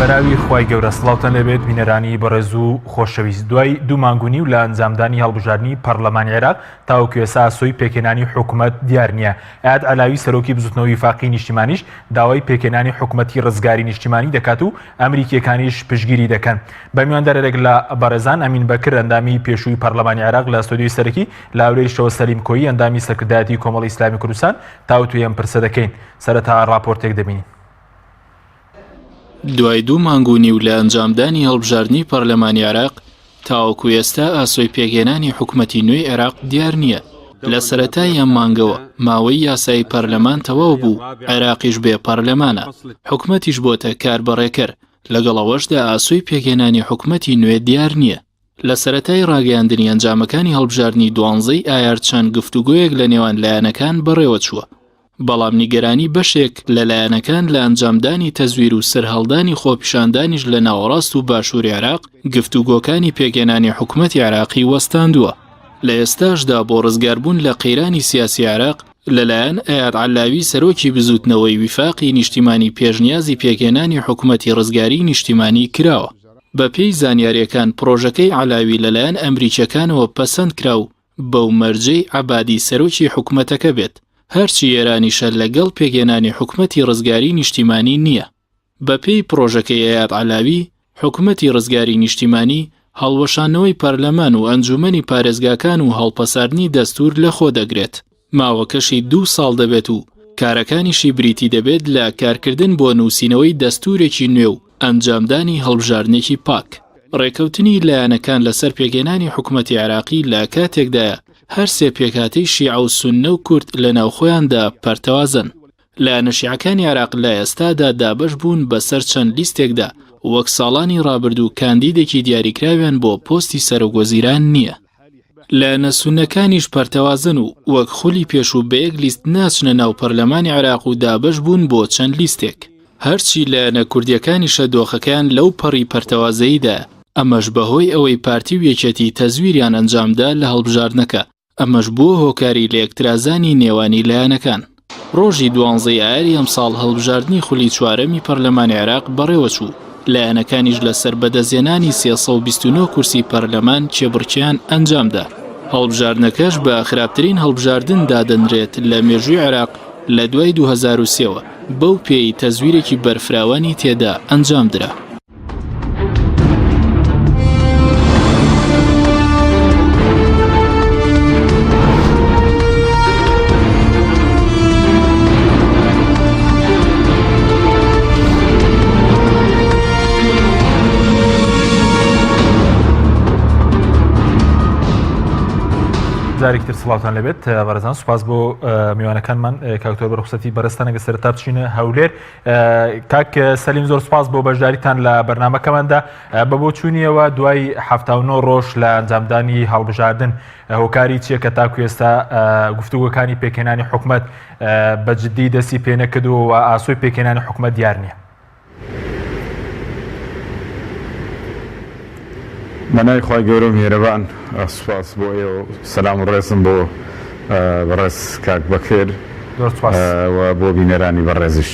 بەراوی خوای گەورە سڵاوتان لەبێت بینەرانی بەڕێز و خۆشەویست. دوای دوو مانگونی و لە ئەنجامدانی هەڵبژاردننی پەرلەمانی عێراق تاوەکو ئێستا ئاسۆی پێکهێنانی حکوومەت دیار نییە. ئاەت عەلاوی سەرۆکی بزوتنەوەی ویفاقی نیشتیمانیش داوای پێکهێنانی حکوومەتی ڕزگاری نیشتیمانی دەکات و ئەمریکیەکانیش پشتگیری دەکەن. بە میواندارێک لە بەڕێزان ئەمین بەکر ئەندامی پێشووی پەرلەمانی عێراق لە ستۆدیۆی سەرەکی لاورەی شەوە سەلیم کۆیی ئەندامی سەرکردایەتی کۆمەڵی ئیسلامی کوردستان تاوتوی ئەم پرسە دەکەین. سەرەتا ڕاپۆرتێک دەبینین. دوای دوو مانگونی و لە ئەنجامدانی هەڵبژاردننی پەرلەمانی عێراق تاوەکو ئێستا ئاسۆی پێگەێنانی حکوومەتی نوێی عێراق دیار نییە. لە سەرەتای ئەم مانگەوە ماوەی یاسای پەرلەمان تەواو بوو، عێراقیش بێ پەرلەمانە، حکوومەتیش بۆتە کاربەڕێکەر، لەگەڵەوەشدا ئاسۆی پێگەێنانی حکوومەتی نوێ دیار نییە. لە سەرەتای ڕاگەیاندنی ئەنجامەکانی هەڵبژاردننی دوانزەی ئایار چەند گفتوگۆیەک لە نێوان لایەنەکان بەڕێوە چووە، بەڵام نیگەرانی بەشێک لە لایەنەکان لە ئەنجامدانی تەزویر و سەرهەڵدانی خۆپیشاندانیش لە ناوەڕاست و باشووری عێراق گفتوگۆکانی پێگەێنانی حکوومەتی عێراقی وەستاندووە. لە ئێستاشدا بۆ ڕزگاربوون لە قەیرانی سیاسی عێراق لەلایەن ئایات عەلاوی سەرۆکی بزوتنەوەی ویفاقی نیشتیمانی پێشنیازی پێگەێنانی حکوومەتی ڕزگاری نیشتیمانی کراوە. بە پێی زانیاریەکان پرۆژەکەی عەلاوی لەلایەن ئەمریکیەکانەوە پەسەند کرا و بەو مەرجەی عەبادی سەرۆکی حکوومەتەکە بێت، هەرچی ئێرانیشە لەگەڵ پێگەێنانی حکوومەتی ڕزگاری نیشتیمانی نییە. بە پێی پرۆژەکەی ئایات عەلاوی حکوومەتی ڕزگاری نیشتیمانی هەڵوەشانەوەی پەرلەمان و ئەنجومەنی پارێزگاکان و هەڵپەساردنی دەستور لەخۆ دەگرێت. ماوەکەشی 2 ساڵ دەبێت و کارەکانیشی بریتی دەبێت لە کارکردن بۆ نووسینەوەی دەستورێکی نوێ و ئەنجامدانی هەڵبژاردنێکی پاک. ڕێکەوتنی لایەنەکان لەسەر پێگەێنانی حکوومەتی عێراقی لە کاتێکدایە هەر سێ پێکهاتەی شیعە و سوننە و کورد لە ناوخۆیاندا پەرتەوازن. لایەنە شیعەکانی عێراق لە ئێستادا دابەش بوون بەسەر چەند لیستێکدا، وەک ساڵانی ڕابردوو کاندیدێکی دیاریکراویان بۆ پۆستی سەرۆکوەزیران نییە. لایەنە سوننەکانیش پەرتەوازن و وەک خولی پێشوو بە یەک لیست ناچنە ناو پەرلەمانی عێراق و دابەش بوون بۆ چەند لیستێک. هەرچی لایەنە کوردیەکانیشە دۆخەکان لەو پەڕی پەرتەوازەییدا، ئەمەش بەهۆی ئەوەی پارتی و یەکێتی تەزویریان ئەنجامدا لە هەڵبژاردنەکە، ئەمەش بۆ هۆکاری لە یەکترازانی نێوانی لایەنەکان. ڕۆژی 12 ئایاری ئەمساڵ هەڵبژاردننی خولی چوارەمی پەرلەمانی عێراق بەڕێوە چوو، لایەنەکانیش لەسەر بەدەستهێنانی 329 کورسی پەرلەمان چێبڕکیان ئەنجامدا. هەڵبژاردنەکەش بە خراپترین هەڵبژاردن دادەنرێت لە مێژووی عێراق لە دوای 2003ەوە، بەو پێی تەزویرێکی بەرفراوانی تێدا ئەنجام درا. جارێکتر سڵاوتان لەبێت بەڕێزان، سوپاس بۆ میوانەکانمان کاکتۆر بەرخصەتی بەڕێستان ئەگە سەرەتا بچینە هەولێر. کاک سەلیم زۆر سوپاس بۆ بەشداریتان لە بەرنامەکەماندا. بە بۆ چوونیەوە دوای 79 ڕۆژ لە ئەنجامدانی هەڵبژاردن هۆکاری چییە کە تاکو ئێستا گفتوگۆکانی پێکهێنانی حکوومەت بەجددی دەستی پێ نەکردووە و ئاسۆی پێکهێنانی حکوومەت دیار نییە؟ مەنای خوای گەورە و میهرەبان، سوپاس بۆ ئێوە، سەلام و ڕێزم بۆ بەڕێز کاک بەکر و بۆ بینەرانی بەڕێزیش.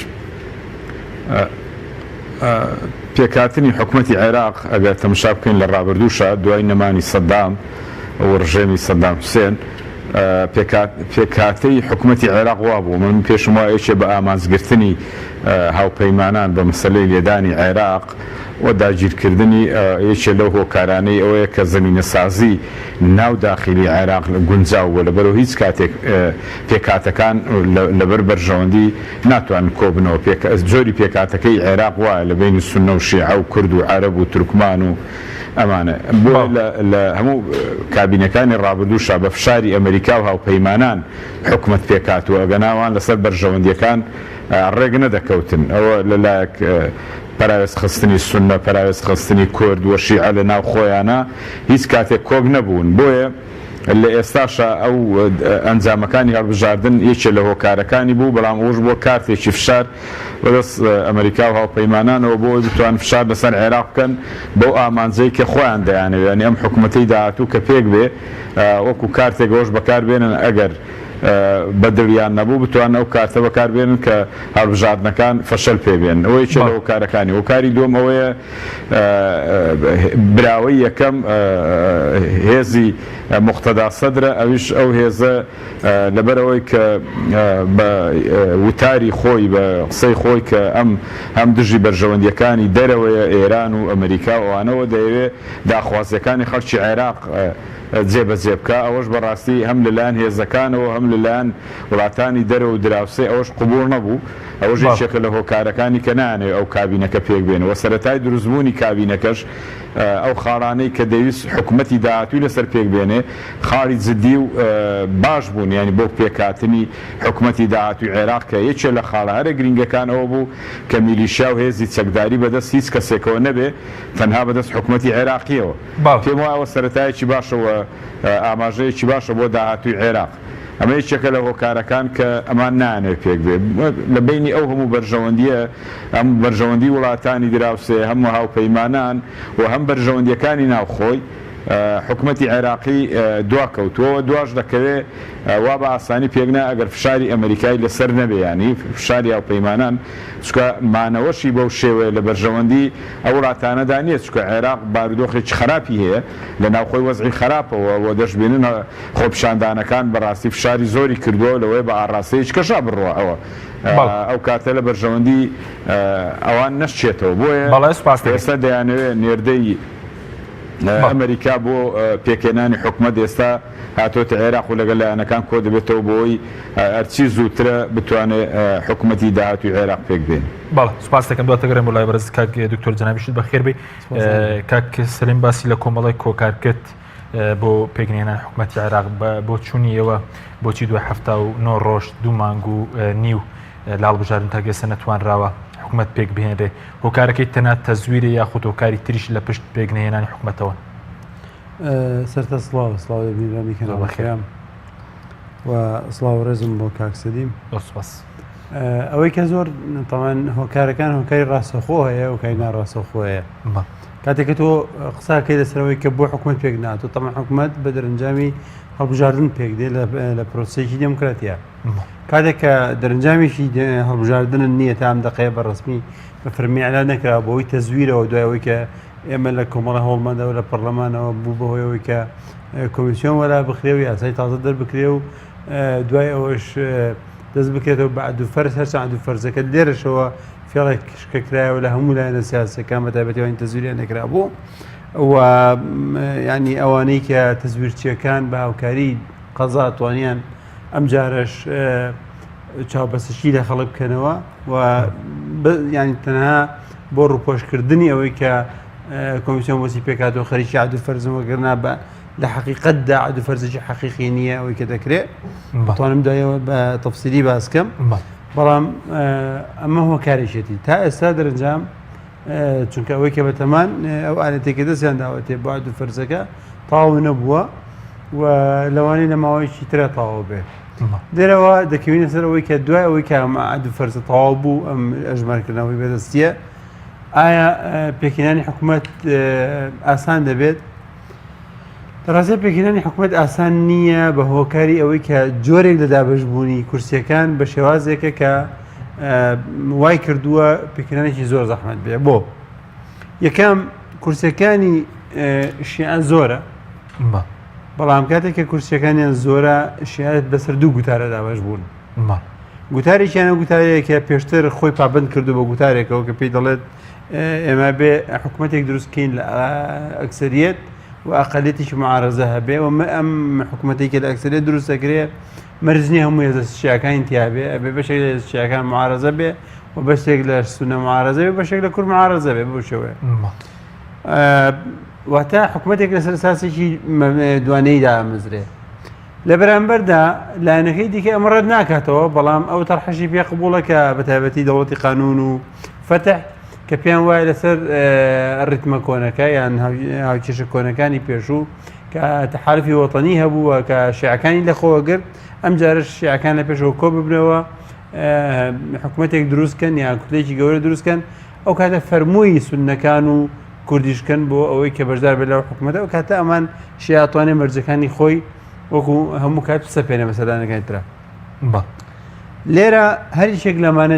پێکهاتنی حکوومەتی عێراق ئەگەر تەماشا بکەین لە ڕابردووشە دوای نەمانی سەدام و ڕژێمی سەدام حوسێن، پێکهاتەی حکوومەتی عێراق وا بوو. من پێشم وایەکێ بە ئامانجگرتنی هاوپەیمانان بە مەسەلەی لێدانی عێراق و داگیرکردنی یەکێ لەو هۆکارانەی ئەوەیە کە زەمینەسازی ناو داخلی عێراق گونجاوە، لەبەرەوە هیچ کاتێک پێکهاتەکان لەبەر بەرژەوەندی ناتوانن کۆبنەوە. جۆری پێکهاتەکەی عێراق وایە لە بینی سوننە و شیعە و کورد و عەرەب و تورکمان و ئەمانە. بۆ لە هەموو کابینەکانی ڕابردووشە بە فشاری ئەمریکا و هاوپەیمانان حکوومەت پێکهاتووە، ئەگەناوان لەسەر بەرژەوەندیەکان ڕێگ نەدەکەوتن. ئەوە لەلایەک پەراوێز خستنی سوننە، پەراوێز خستنی کورد و شیعە لە ناو خۆیانە هیچ کاتێک کۆک نەبوون. بۆیە لە ئێستاشە ئەو ئەنجامەکانی هەڵبژاردن یەکێ لە هۆکارەکانی بوو، بەڵام ئەوش بۆ کارتێکی فشار بەدەست ئەمریکا و هاوپەیمانانەوە بۆ بتوان فشار لەسەر عێراق بکەن بەو ئامانجەی کە خۆیان دەیانەوێت. یعنی ئەم حکوومەتەی داهاتوو کە پێک بێ وەکو کارتێک ئەوش بەکار بێنن ئەگەر بەدڵیان نەبوو بتوان ئەو کارتە بەکاربێنن کە هەڵبژاردنەکان فەشەل پێبێن ئەوەی چ لە هۆکارەکانی هۆکاری دوم ئەوەیە براوەی یەکەم هێزی مقتەدا سەدرە ئەویش ئەو هێزە لەبەرەوەی کە بە وتاری خۆی بە قسەی خۆی کە ئەم دژی بەرژەوەندیەکانی دەرەوەیە ئێران و ئەمریکا ئەوانەوە دەیەوێت داخوازیەکانی خەڵکی عێراق جێبەجێ بکە ئەوەش بەڕاستی هەم لەلایەن هێزەکانەوە هەم لەلایەن وڵاتانی دەرەوە و دراوسێ ئەوەش قبول نەبوو ئەوەش یەکێکە لە هۆکارەکانی کە نانێ ئەو کابینەکە پێک بێنەوە سەرەتای دروستبوونی کابینەکەش ئەو خاڵانەی کە دەویست حکوومەتی داهاتووی لەسەر پێک بێنێ خاڵی جددی و باش بوون ینی بۆ پێکهاتنی حکوومەتی داهاتووی عێراق کە یەکێ لە خاڵە هەرە گرنگەکانەوە بوو کە میلیشیا و هێزی چەکداری بەدەست هیچ کەسێکەوە نەبێ تەنها بەدەست حکوومەتی عێراقیەوە پێم وایەوە سەرەتایەکی باشەوە ئاماژەیەکی باشە بۆ داهاتووی عێراق ئەمە یەکێکە لە هۆکارەکان کە ئەمان نانێت پێک بێ لە بینی ئەو هەموو بەرژەوەندیە ئەم بەرژەوەندی وڵاتانی دراوسێ هەموو هاوپەیمانان و هەم بەرژەوەندیەکانی ناوخۆی حکوومەتی عێراقی دواکەوتووە دواش دەکەوێت وا بە ئاسانی پێکنا ئەگەر فشاری ئەمریکای لەسەر نەبێ ینی فشاری هاوپەیمانان چکە مانەوەشی بەو شێوەیە لە بەرژەوەندی ئەو وڵاتانەدا نیە چکە عێراق بارودۆخێکی خراپی هەیە لە ناوخۆی وەزعی خراپەوە و دەشبێنن خۆپیشاندانەکان بەڕاستی فشاری زۆری کردووە لەوەی بە ئاڕاستەیەک کەشا بڕوە ئەوە ئەو کاتە لە بەرژەوەندی ئەوان نەشتێتەوە بۆیە ئێستا دەیانەوێت نێردەی ئەمریکا بۆ پێکێنانی حکومەت ئێستا هاتۆتە عێراق و لەگەڵ لایەنەکان کۆ دەبێتەوە بۆی ئەرچی زووترە بتوانێت حکوومەتی داهاتووی عێراق پێک بێن. بەڵێ سوپاس دەکەم دواتە گەڕێم بۆ لای بەرز کاک دکتۆر جەنابیشت بەخێر بێ کاک سەلیم باسی لە کۆمەڵی کۆکارکرد بۆ پێکهێنانی حکوومەتی عێراق بۆ چوونیەوە بۆچی 2 ڕۆژ 2 مانگ و نیو لاڵبژاردن تا گەسە نەتوانراوە حکوومەت پێک بهێنرێ هۆکارەکەی تەنات تەزویرە یاخود هۆکاری تریش لە پشت پێکهێنانی حکوومەتەوە. سەرتە سڵاو بیرانی کەناڵەکەیان و سڵاو ڕێزم بۆ کاک سەلیم سوپاس. ئەوەی کە زۆر تەمان هۆکارەکان هۆکاری ڕاستەخۆ هەیە هۆکاری ناڕاستەخۆ هەیە کاتێککە تۆ قساکەی لەسەرەوەی کە بۆ حکوومەت پێک ناتۆ تەمان حکوومەت بە دەرەنجامی هەڵبژاردن پێک دێ لە پرۆسەیەکی دموکراتیە کاتێک کە دەرەنجامیشی هەڵبژاردن نییە تا ئەم دەقەیە بەڕسمی بە فەرمی ئەعلان نەکرا بۆەوەی تەزویرەوە دوایەوەی کە ئێمە لە کۆمەڵە هەوڵمەدەوە لە پەرلەمانەوە بوو بەهۆیەوەی کە کۆمیسیۆن وەلا بخرێ و یاسای تازە دەربکرێ و دوای ئەوەش دەست بکرێتەوە بە عەدوفەرز هەرچەند عەدوفەرزەکە لێرەشەوە فێڵێک شکەکرایەوە لە هەموو لایەنە سیاسەکان بەتایبەتیەوەی تەزویریان نەکرا بوو و ینی ئەوانەی کە تەزویرچیەکان بە هاوکاری قەزا توانیان ئەم جارش چاوبەسەشی لە خەڵک بکەنەوە و ینی تەنها بۆ ڕووپۆشکردنی ئەوەی کە کۆمیسیۆن وەسی پێکاتەوە خەریکی عەدوفەرزم وەگرنا بە لە حقیقەتدا عەدوفەرزێکی حەقیقی نییە ئەوەی کە دەکرێت توانم دوایەوە بە تەفسیلی باسکەم بەڵام ئەمە هۆکارێکێتی تا ئێستا دەرەنجام چونکە ئەوەی کە بەتەمان ئەو ئالەتێکی دەستیان داوەتێ بۆ عەدوفەرزەکە تاو نەبووە و لەوانەیە لە ماوەیەکی ترە تاوە بێت دێرەوە دەکەوینە سەر ئەوەی کە دوای ئەوەی کە ئەمە عەدوفەرزە تەواو بوو ئەم ئەژمارکردنەوەی بەدەستیە ئایا پێکهێنانی حکوومەت ئاسان دەبێت؟ ڕاستە پێکهێنانی حکوومەت ئاسان نییە بە هۆکاری ئەوەی کە جۆرێک لە دابەشبوونی کورسیەکان بە شێوازێکە کە وای کردووە پێکهێنانێکی زۆر زەحمەت بێ بۆ یەکەم کورسەکانی شیعە زۆرە بەڵام کاتێک کە کورسیەکانیان زۆرە شیعەت بەسەر 2 گوتارە دابەش بوون گوتارێکیانە گوتارەیەکە پێشتر خۆی پابند کردو بە گوتارێکەوە کە پێی دەڵێت ئێمە بێ حکوومەتێک دروستکەین لە ئەکسەریەت و ئەقەلیەتیش معارەزە هەبێ و ئەم حکوومەتێکی لە ئەکسەریەت دروست دەکرێت مەرزنی هەموو هێزە شیعەکانی تیابێ ئەبێ بەشێک لە شیعەکان معارەزە بێ و بەشێک لە سونە معارەزە بێ بەشێک لە کورد معارەزە بێ بۆ شێوەیە واتە حکوومەتێک لەسەر ساسێکی دوانەیدا ئەمەزرێ لە بەرامبەردا لایەنەکەی دیکە ئەمە ڕەت ناکاتەوە بەڵام ئەو تەرحەشی پێ قبوڵەکە بە تایبەتی دەوڵەتی قانون و فەتح کە پێیان وایە لەسەر ڕیتمە کۆنەکە یان هاوکێشە کۆنەکانی پێشوو کە تەحالفی وەتەنی هەبووە کە شیعەکانی لەخۆوە گرت ئەم جارش شیعەکان لە پێشەوە کۆ ببنەوە حکوومەتێک دروستکەن یان کوتلێکی گەورە دروستکەن ئەو کاتە فەرمووی سوننەکان و کوردیشکەن بۆ ئەوەی کە بەشدار بێت لەو حکوومەتە ئەو کاتە ئەمان شیعەتوانێ مەرجەکانی خۆی وەکو هەموو کات سەپێنە مەسەلانەکانی ترا لێرە هەریشێک لەمانە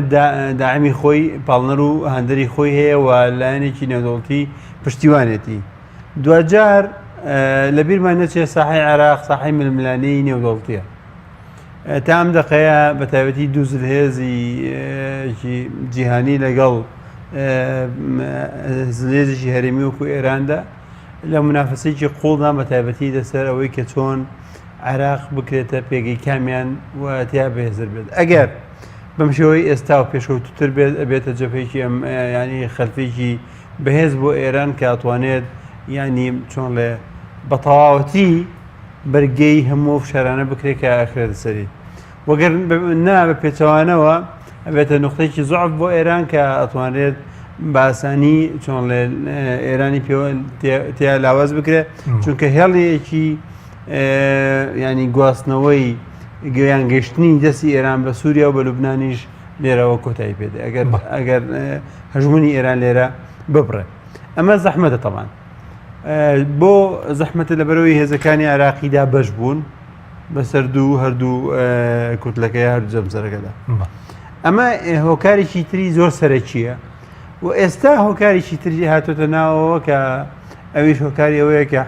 داعمی خۆی پاڵنەر و هەندەری خۆی هەیە و لایەنێکی نێودەوڵەتی پشتیوانێتی دوجار لە بیرمان نەچێت ساحەی عێراق ساحەی ململانەی نێودەوڵەتیە تا ئەم دەقەیە بە تایبەتی دوو زلهێزی جیهانی لەگەڵ زلهێزیشی هەرێمی وەکو ئێراندا لە منافسەیەکی قوڵدا بە تایبەتی دەسەر ئەوەی کە چۆن عێراق بکرێتە پێگەی کامیان و تیا بەهێزر بێت ئەگەر بەم شێوەی ئێستا و پێشەوتتر بێتە جەبهەیەکی ینی خەلفێکی بەهێز بۆ ئێران کە ئەتوانێت ینی چۆن لێ بە تەواوەتی بەرگەی هەموو فشارانە بکرێت کە ئاخرێتە سەری وەگەر نا بە پێچەوانەوە ئەبێتە نقطەیەکی زوعف بۆ ئێران کە ئەتوانێت باسانی چۆن لێ ئێرانی تیا لاواز بکرێت چونکە هێڵیەکی ینی گواستنەوەی گویان گەشتنی دەستی ئێران بە سووریا و بە لوبنانیش لێرەوە کۆتایی پێدە ئەگەر هەژمونی ئێران لێرە ببڕێ ئەمە زەحمەتە تەمان بۆ زەحمەتە لەبەرەوەی هێزەکانی عێراقیدا بەش بوون بەسەر هەردوو کوتلەکەی هەردوو جەمسەرەکەدا ئەمە هۆکارێکی تری زۆر سەرەکیە و ئێستا هۆکارێکی تری هاتۆتە ناوەوە کە ئەویش هۆکاری ئەوەیە کە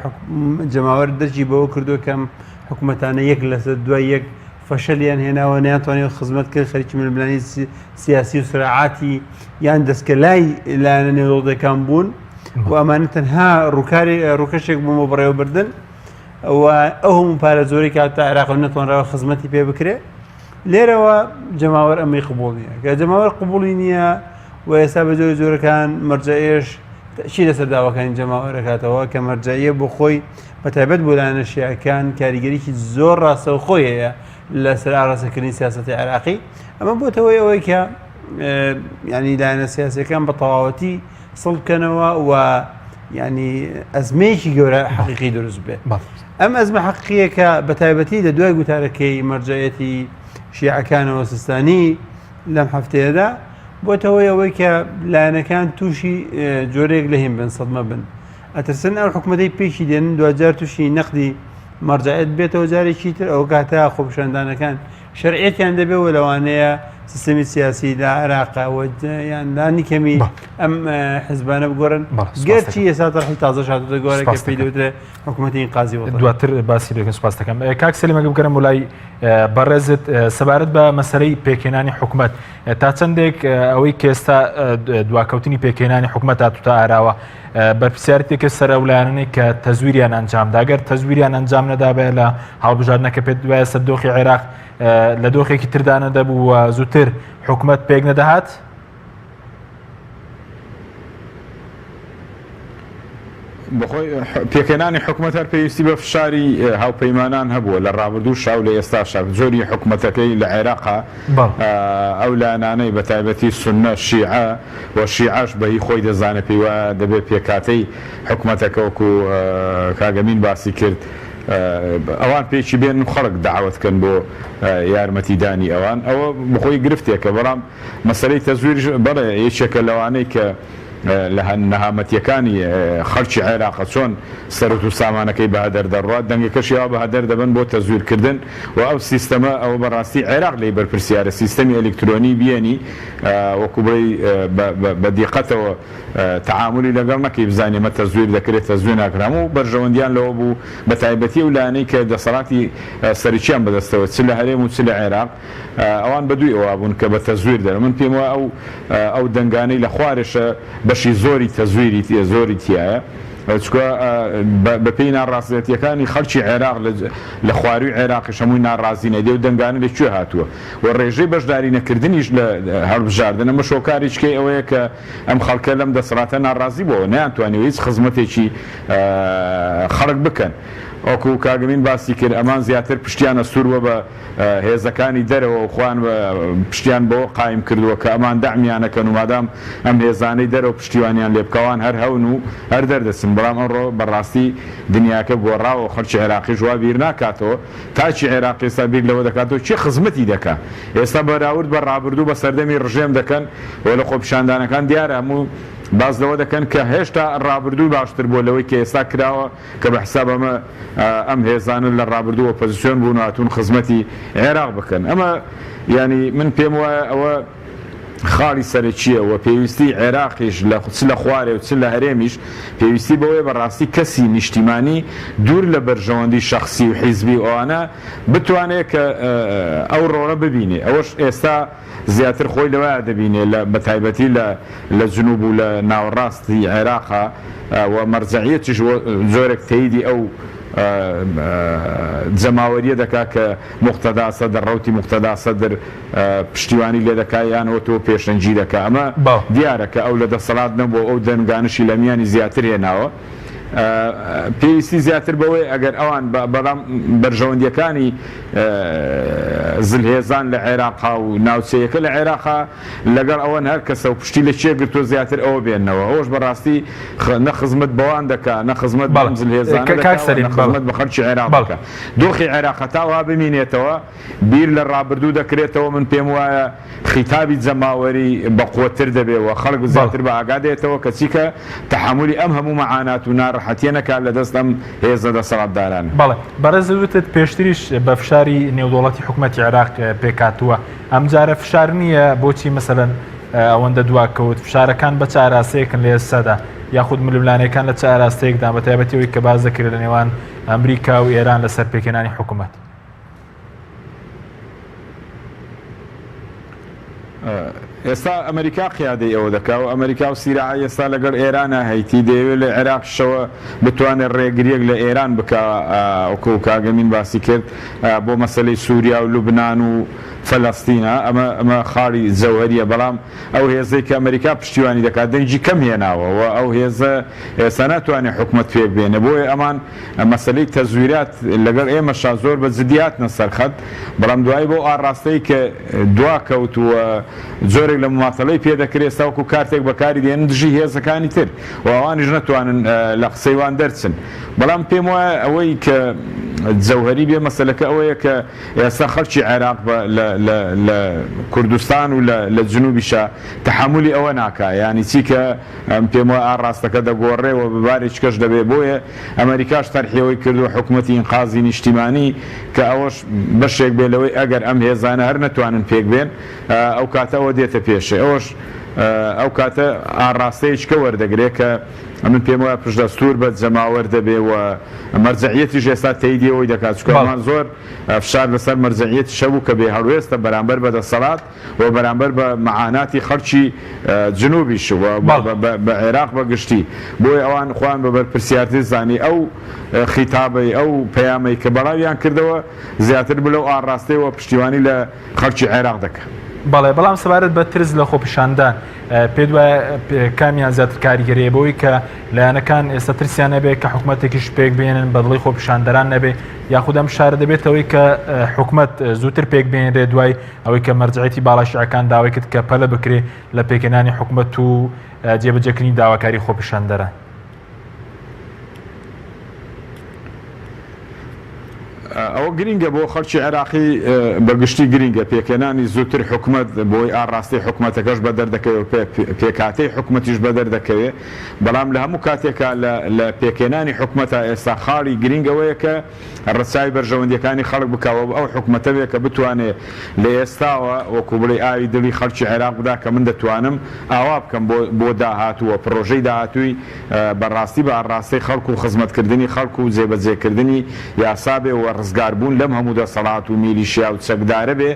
جەماوەر دەرجی بەوە کردو کەم حکوومەتانە یەک لەسەر دوای یەک فەشەلیان هێناوە ناتوانێت خزمەت کرد خەریکی ململانی سیاسی و سرعاتی یان دەستکە لای لایەنە نێودەوڵەتەکان بوون و ئەمانە تەنها ڕووکەشێک بوومە بەڕێوەبردن و ئەو هەموو پارە زۆری کە تا عێراق نەتوانراوە خزمەتی پێ بکرێ لێرەوە جەماوەر ئەمەی قبوڵ نییە کە جەماوەر قبوڵی نییە و ئێستا بە جۆرەکان مەرجەئێش چی لەسەر داواکانی جەماوەرەکاتەوە کە مەرجەیە بۆ خۆی بەتایبەت بۆ لایەنە شیعەکان کاریگەریی زۆر ڕاستەوە خۆی هەیە لەسەر ئاڕاستەکردنی سیاسەتی عێراقی ئەمە بۆتەوەی ئەوەی کە ینی لایەنە سیاسیەکان بە تەواوەتی سڵ بکەنەوە و ینی ئەزمەیەکی گەورە حەقیقی دروست بێت ئەم ئەزمە حەقیقیە کە بەتایبەتی لە دوای گوتارەکەی مەرجەیەتی شیعەکانەوە سیستانی لەم هەفتەیەدا بۆتەوەی ئەوەی کە لایەنەکان تووشی جۆرێک لە هێن بن سەدمە بن ئەترسن ئەو حکوومەتەی پێشی دێنن دوجار تووشی نەقدی مەرجەعەت بێتەوە جارێکی تر ئەو کاتە خۆپیشاندانەکان شەرعیەتیان دەبێت و لەوانەیە سیستەمی سیاسی لە عێراقەوە یان لانی کەمی ئەم حزبانە بگۆڕن گەرچی ئێستا تەرحی تازە هاتووەتە گۆرە کە پێی دەوترێت حکوومەتی ئینقاذی وەتەن دواتر باسی دەکەن سوپاس دەکەم کاک سەلیمە بگەڕم وڵای بەڕێزت سەبارەت بە مەسەلەی پێکهێنانی حکوومەت تا چەندێک ئەوەی کە ئێستا دواکەوتنی پێکهێنانی حکوومەت هاتووتە ئاراوە بەرپرسیارەتێکە سەرەولایانەی کە تەزویریان ئەنجامدا ئەگەر تەزویریان ئەنجام نەدابێت لە هەڵبژاردنەکە پێت دوایە سەر دۆخی عێراق لە دۆخێکی تردانە دەبوو و زووتر حکوومەت پێک نەدەهات بەخۆی پێکەنانی حکوومەت هەر پێویستی بە فشاری هاوپەیمانان هەبووە لە ڕابردوو شاو لە ئێستا شاف زۆری حکوومەتەکەی لە عێراقا ئەو لایەنانەی بە تایبەتی سونە شیعە و شیعەش بەهی خۆی دەزانێت پێی وایە دەبێت پێکاتەی حکوومەتەکە وەکو کاگەمین باسی کرد ئەوان پێکی بێن و خەڵک داوەتکەن بۆ یارمەتیدانی ئەوان ئەوە بخۆی گرفتێکە بەڵام مەسەلەی تەزویر بەڵێ یەکێکە لەوانەی کە لە نەهامەتیەکانی خەڵکی عێراق چۆن سەرەت و سامانەکەی بەهەدەر دەڕات دەنگەکەشیەوە بەهەدەر دەبن بۆ تەزویرکردن و ئەو سیستەمە ئەوە بەڕاستی عێراق لی بەرپرسیارە سیستەمی ئەلکترۆنی بێنی وەکو بڵێ بە دیقەتەوە تعاملی لەگەڵ نەکەی بزانێ مە تەزویر دەکرێت تەزویر ناکرام و بەرژەوەندیان لەوە بوو بە تایبەتی و لایەنەی کە دەسەڵاتی سەرچیان بەدەستەوە چ لە هەرێم و چ لە عێراق ئەوان بەدوی ئەوە بوون کە بە تەزویر دەرە من پێم وایە ئەو دەنگانەی لە خوارشە بەشی زۆری تەزویری زۆری تایە چکە بە پێی ناڕاستەتیەکانی خەڵکی عێراق لە خواروی عێراقی هەمووی ناڕازی نەدێ و دەنگانە لەکوێ هاتووە و ڕێژەی بەشداری نەکردنیش لە هەڵبژاردن ئەمە شۆکاری چکەی ئەوەیە کە ئەم خەڵکە لەم دەسەڵاتە ناڕازی بۆەوە نەیانتوانێت هیچ خزمەتێکی خەڵک بکەن ئۆکو کاگەمین باسی کرد ئەمان زیاتر پشتیانە سووروە بە هێزەکانی دەرەوە و خوان پشتیان بەوە قایم کردووە کە ئەمان دامیانەکەن و مادام ئەم هێزانەی دەرەوە پشتیوانیان لێبکەوان هەر هەون و هەر دەردەچن بەڵام ئەمڕۆ بەڕاستی دنیاکە گۆڕاوە خەڵکی عێراقی جواب بیر ناکاتەوە تاچی عێراقی ئێستا بیر لەوە دەکاتەوە چی خزمەتی دەکات ئێستا بەراورد بە ڕابردوو بە سەردەمی ڕژێم دەکەن و لە خۆپیشاندانەکان دیارە هەموو باز لەوە دەکەن کە هێشتا ڕابردوو باشتر بۆ لەوەی کە ئێستا کراوە کە بە حساب ئەم هێزانن لە ڕابردووە پۆزیسیۆن بوون و هاتوون خزمەتی عێراق بکەن. ئەمە ینی من پێم وایە ئەوە خاڵی سەرەکیە و پێویستی عێراقیش لە خوارێ و چ لە هەرێمیش پێویستی بەوەی بەڕاستی کەسی نیشتیمانی دوور لە بەرژەوەندی شەخسی و حیزبی ئەوانە بتوانێت کە ئەو ڕۆڵە ببینێ. ئەوەش ئێستا زیاتر خۆی لەوەیە دەبینێ بە تایبەتی لە جنوب و لە ناوەڕاستی عێراقا و مەرجەعیەتیش زۆرێک تەییدی ئەو جەماوەریە دەکا کە موقتەدا سەدر ڕەوتی موقتەدا سەدر پشتیوانی لێ دەکا یانەوە تۆ پێشەنجی دەکا. ئەمە دیارە کە ئەو لە دەسەڵات نەبوو ئەو دەنگانشی لە میانی زیاتر هێناوە. پێویستی زیاتر بەوەی ئەگەر ئەوان بەڵام بەرژەوەندیەکانی زلهێزان لە عێراقا و ناوچەیەکە لە عێراقا لەگەڵ ئەوەن هەر کەسە و پشتی لە چێ گرتۆ زیاتر ئەوە بێنەوە. ئەوش بەڕاستی نەخزمت بەوان دەکا نەخزمت بەڵام زلهێزان نەخزمت بە خەڵکی عێراق بکە. دۆخی عێراق تاوا بمینێتەوە بیر لە ڕابردوو دەکرێتەوە. من پێم وایە خیتابی جەماوەری بەقوتر دەبێەوە خەڵک زیاتر بە ئاگادێتەوە کە چیکە تەحملی ئەم هەموو مەعانات و ناڕەحەتیەنەکە لە دەست ئەم هێزە دەسەڵاتداران. بەڵێ بەڕێزەوتت پێشتریش بە فشاری نێودوڵەتی حکوومەتی عێراق پێکاتووە. ئەم جارە فشار نییە بۆچی مەسەلەن ئەوەندە دواکەوت فشارەکان بە چ ئاراستەیەکن لە ئێستادا یاخود ململانەکان لە چ ئاراستەیەکدا بە تایبەتەوەی کە باز دەکرێت لە نێوان ئەمریکا و ئێران لەسەر پێکهێنانی حکوومەت؟ ئێستا ئەمریکا قیادەی ئەوە دەکا و ئەمریکا و سیراعی ئێستا لەگەڵ ئێرانە هەیتی دەیەوێت لە عێراقشەوە بتوانێت ڕێگریەک لە ئێران بکە وەکو کاگەمین باسی کرد بۆ مەسەلەی سووریا و لوبنان و فەلەستینە. ئەمە خاڵی جەوهەریە بەڵام ئەو هێزەی کە ئەمریکا پشتیوانی دەکات دەنگی کەم هێناوە و ئەو هێزە ئێستا ناتوانێت حکوومەت پێک بێنە. بۆیە ئەمان مەسەلەی تەزویرات لەگەڵ ئێمەشا زۆر بە جدیات نەسەرخەت بەڵام دوای بۆ ئاڕاستەی کە دواکەوتووە زۆرێک لە مماتەڵەی پێدەکرێت ئێستا وەکو کارتێک بەکاری دێنن دژی هێزەکانی تر و ئەوانیش نەتوانن لە قسەیوان دەرچن. بەڵام پێم وایە ئەوەی کە جەوهەری بێ مەسەلەکە ئەوەیە کە ئێستا خەڵکی عێراق لە کوردستان و لە جنوبیشە تەحملی ئەوە ناکا ینی چی کە پێم وایە ئاڕاستەکە دەگۆڕێەوە ببارێک کەش دەبێ. بۆیە ئەمریکاش تەرحیەوەی کردو حکوومەتی ئینقازی نیشتیمانی کە ئەوەش بەشێک بێ لەوەی ئەگەر ئەم هێزانە هەر نەتوانن پێک بێن ئەو کاتە ئەوە دێتە پێشێ. ئەوەش ئەو کاتە ئاڕاستەیەکە وەردەگرێت کە من پێم وایە پشتدەستور بە جەماوەر دەبێ و مەرجەعیەتیش ئێستا تەییدیەوەی دەکات چکۆمان زۆر فشار لەسەر مەرجەعیەتی شەبوو کە بێ هەڵوێستە بەرامبەر بە دەسەڵات و بەرامبەر بە مەعاناتی خەڵکی جنوبیش و بە عێراق بەگشتی. بۆی ئەوان خۆیان بە بەرپرسیارەتی زانی ئەو خیتابەی ئەو پەیامەی کە بەڵاویان کردەوە زیاتر بلەو ئاڕاستەیەوە پشتیوانی لە خەڵکی عێراق دەکات. بەڵێ بەڵام سەبارەت بە ترس لە خۆپیشاندان پێ وایە کامیان زیاتر کاریگەریە بەوەی کە لایەنەکان ئێستا ترسیان نەبێت کە حکوومەتێکیش پێک بێنن بەدڵی خۆپیشاندەران نەبێ یاخود ئەم شارە دەبێتەوەی کە حکوومەت زووتر پێک بێنرێ دوای ئەوەی کە مەرجعیەتی باڵاشیعەکان داوای کرد کە پەلە بکرێ لە پێکهێنانی حکوومەت و جێبەجێکردنی داواکاری خۆپیشاندەران. ئەوە گرینگە بۆ خەڵکی عێراقی بەگشتی گرینگە پێکهێنانی زووتر حکوومەت بۆی ئاڕاستی حکوومەتەکەش بە دەردەکەوێت پێکاتەی حکوومەتیش بە دەردەکەوێت. بەڵام لە هەموو کاتێکە لە پێکهێنانی حکوومەتە ئێستا خاڵی گرینگەوەیە کە ڕسای بەرژەوەندیەکانی خەڵک بکەوە ئەو حکوومەتەوێت کە بتوانێت لە ئێستاوە وەکو بڵێ ئاوی دڵی خەڵکی عێراق بدا کە من دەتوانم ئاوا بکەم بۆ داهاتووە پرۆژەی داهاتووی بەڕاستی بە ئاڕاستی خەڵک و خزمەتکردنی خەڵک و جێبەجێکردنی یاسا بێ و ڕزگاربوون لەم هەموو دەسەڵات و میلیشیا و چەکدارە بێ.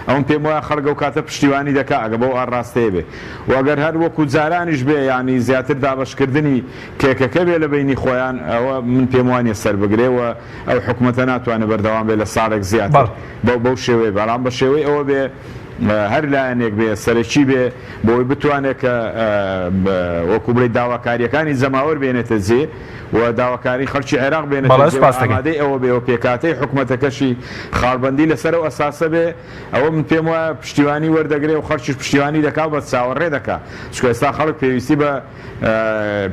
ئەوم پێم وایە خەڵک و کاتە پشتیوانی دەکا ئەگە بەو ئاڕاستەیە بێ و ئەگەر هەر وەکو جارانیش بێ ینی زیاتر دابەشکردنی کێکەکە بێ لە بینی خۆیان ئەوە من پێم وانە سەر بگرێەوە ئەو حکوومەتە ناتوانێت بەردەوام بێ لە ساڵێک زیاتر بەو شێوەیە بەڵام بە شێوەی ئەوە بێ هەر لایەنێک بێ سەرەکی بێ بۆی بتوانێت کە وەکو بڵێ داواکاریەکانی جەماوەر بێنێتە جێ و داواکاری خەڵکی عێراق بێنێتە جێ ئامادەی ئەوە بێ و پێکاتەی حکوومەتەکەشی خاڵبەندی لەسەر ئەو ئەساسە بێ. ئەوە من پێم وایە پشتیوانی وەردەگرێ و خەڵکیش پشتیوانی دەکات بە چاوەڕێ دەکات چکە ئێستا خەڵک پێویستی بە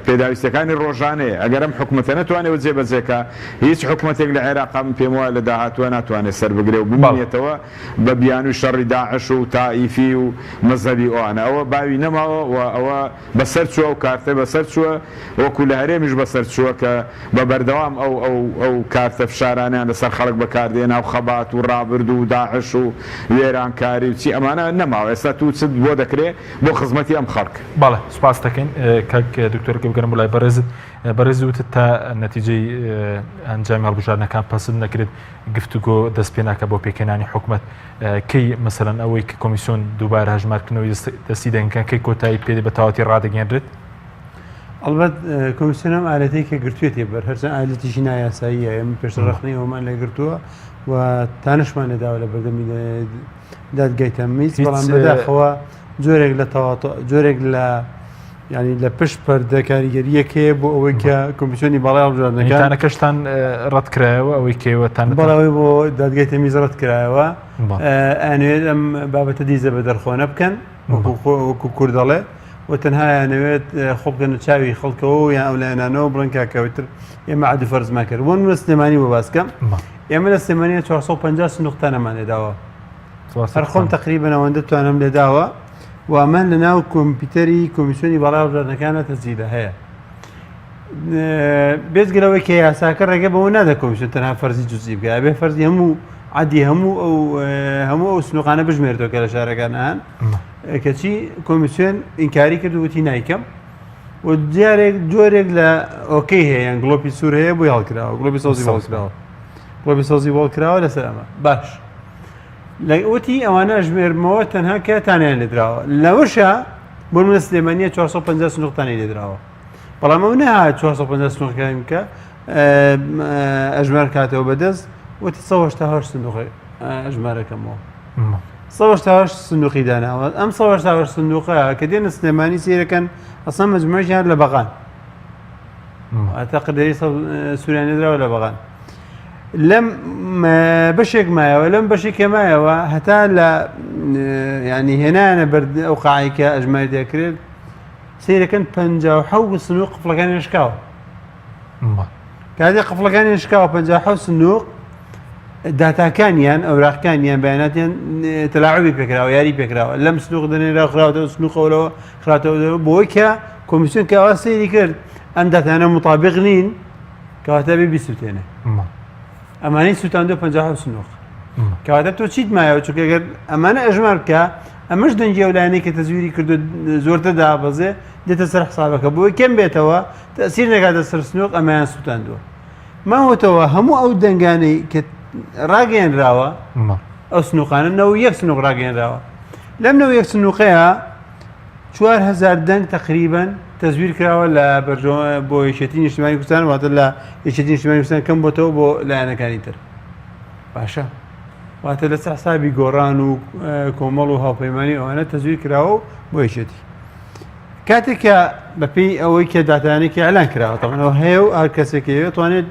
پێداویستەکانی ڕۆژانەیە ئەگەر ئەم حکوومەتە نەتوانێت جێبەجێکە هیچ حکوومەتێک لە عێراق من پێم وایە لە داهاتوە ناتوانێت سەر بگرێ و بمێنێتەوە بە بیان و شەڕی داعش و و تائیفی و مەزهبی ئەوانە ئەوە باوی نەماوە و ئەوە بەسەر چووە و کارتە بەسەر چووە وەکو لە هەرێمیش بەسەر چووە کە بە بەردەوام ئەو کارتە فشارانیان لەسەر خەڵک بەکاردێنا و خەبات و ڕابرد و داعش و وێرانکاری و چی ئەمانە نەماوە ئێستا تو چت بۆ دەکرێت بۆ خزمەتی ئەم خەڵک. بەڵێ سوپاس دەکەین کاک دکتۆر بگەرم وڵای بەڕێز وتت تا نەتیجەی ئەنجامی هەڵبژاردنەکان پەسەند نەکرێت گفتوگۆ دەست پێ ناکە بۆ پێکەنانی حکوومەت کەی مەسەلەن ئەوەی کە کۆمیسیۆن دووبارە هەژمارکردنەوەی دەستی دەنگەکان کەی کۆتایی پێ بە تەواوەتی ڕادەگەێنرێت؟ ئەڵبەت کۆمیسیۆنم ئالەتەی کە گرتوێتی بەر هەرچەند ئالەتیشی نایاساییە ئێمە پێشڕەخنەی ئەومان لێ گرتووە و تانشمان لێداوە لە بەردەمی دادگای تەمیز بەڵام بەداخەوە جۆرێک لە ینی لە پشت پەردە کاریگەریەکەیە بۆ ئەوەی کە کۆمیسیۆنی باڵای هەڵبژاردنەکانەکەشتان ڕەت کرایەوە ئەوەی کێوەتان بەڵاوی بۆ دادگای تەمیز ڕەت کرایەوە ئەنوێت ئەم بابەتە دیزە بە دەرخۆنە بکەن وەکو کوردەڵێ و تەنها یانەوێت خۆبکەنە چاوی خەڵکەوە یان ئەو لایەنانەوە بڵێن کاکەوتر ئێمە عادی فەرزمان کرد بۆ لە سلێمانی بۆ باسکەم ئێمە لە سلێمانیە 450 سندوقتانەمان لێداوە هەر خۆم تقریبەن ئەوەندە توانم لێداوە و ئەمان لە ناو کۆمپیوتەری کۆمیسیۆنی باڵای هەڵبژاردنەکانە تەسجیلە هەیە بێزگرەوەی کە یاساکە ڕێگە بەوە نادە کۆمیسیۆن تەنها فەرزی جوزی بکە بێ فەرزی هەموو عادی هەموو ئەو سنووقانە بژمێردەوە کە لە شارەکانان کەچی کۆمیسیۆن ئینکاری کرد وتی نایکەم و جۆرێک لە ئۆکەی هەیە یان گڵۆپی سوور هەیە بۆی هەڵکراوە گڵۆپی سەوزی هەڵکراوە گڵۆپی سەوزی هەڵکراوە لەسەر ئەمە باش وتی ئەوانە ژمێرمەوە تەنها کە تانیان لێدراوە لەوەشە بۆ منە سلێمانیە 450 سنووقتانی لێدراوە بەڵام ئەو نەهات 450 سنووقەکانی بکە ئەژمار کاتەوە بەدەست وتی 180 سندوقی ئەژمارەکەمەوە 180 سندوقی داناوە ئەم 180 سندوقە کە دێنە سلێمانی سیرەکەن ئەسڵ مەجموعەیان لە بەغان ئەتەقدەری سووریان لێدراوە لە بەغان لەم بەشێک مایەوە لەم بەشی کە مایەوە هەتا لە ینی هێنانە بەر ئەو قاعیکە ئەژماری دەکرێت سیرەکەن 57 سندوق قفڵەکانی شکاوە کاتێک قفڵەکانی شکاوە 57 سندوق داتاکانیان ئەوراقەکانیان بەیاناتیان تەلاعوبی پێکراوە یاری پێکراوە لەم سندوق دەنێرا خراوەتەوە سندوقەوەرەوە خراوەتەوە بۆی کە کۆمیسیۆن کە ئەوە سەیری کرد ئەم داتانە مطابق نین کەواتە بێ بیسووتێنێ ئەمانەی سووتاندۆ 50 سنووق کەواتە تۆ چیت مایەوە چونکە ئەگەر ئەمانە ئەژمار بکە ئەمەش دەنگی ئەو لایەنەی کە تەزویری کردو زۆرتر دابەزێ دێتە سەر حسابەکە بۆی کەم بێتەوە تەسیر نەکاتە سەر سنووق ئەمایان سووتاندووە ماوەتەوە هەموو ئەو دەنگانەی کە ڕاگەیەنراوە ئەو سنووقانە 91 سنووق ڕاگەیەنراوە لەم 91 سنووقەیە 4000 دەنگ تقریبەن تەزویر کراوە لە بەرژەوە بۆ یەکێتی نیشتیمانی کوردستان واتە لە یەکێتی نیشتیمانی کوردستان کەم بۆتەوە بۆ لایەنەکانی تر باشە واتە لەسەر حسابی گۆڕان و کۆمەڵ و هاوپەیمانی ئەوانە تەزویر کراوە بۆ یەکێتی کاتێک کە بەپێی ئەوەی کە داتانێکی ئەلان کراوە تەمەنەوە هەیە و هەر کەسێکەوێت توانێت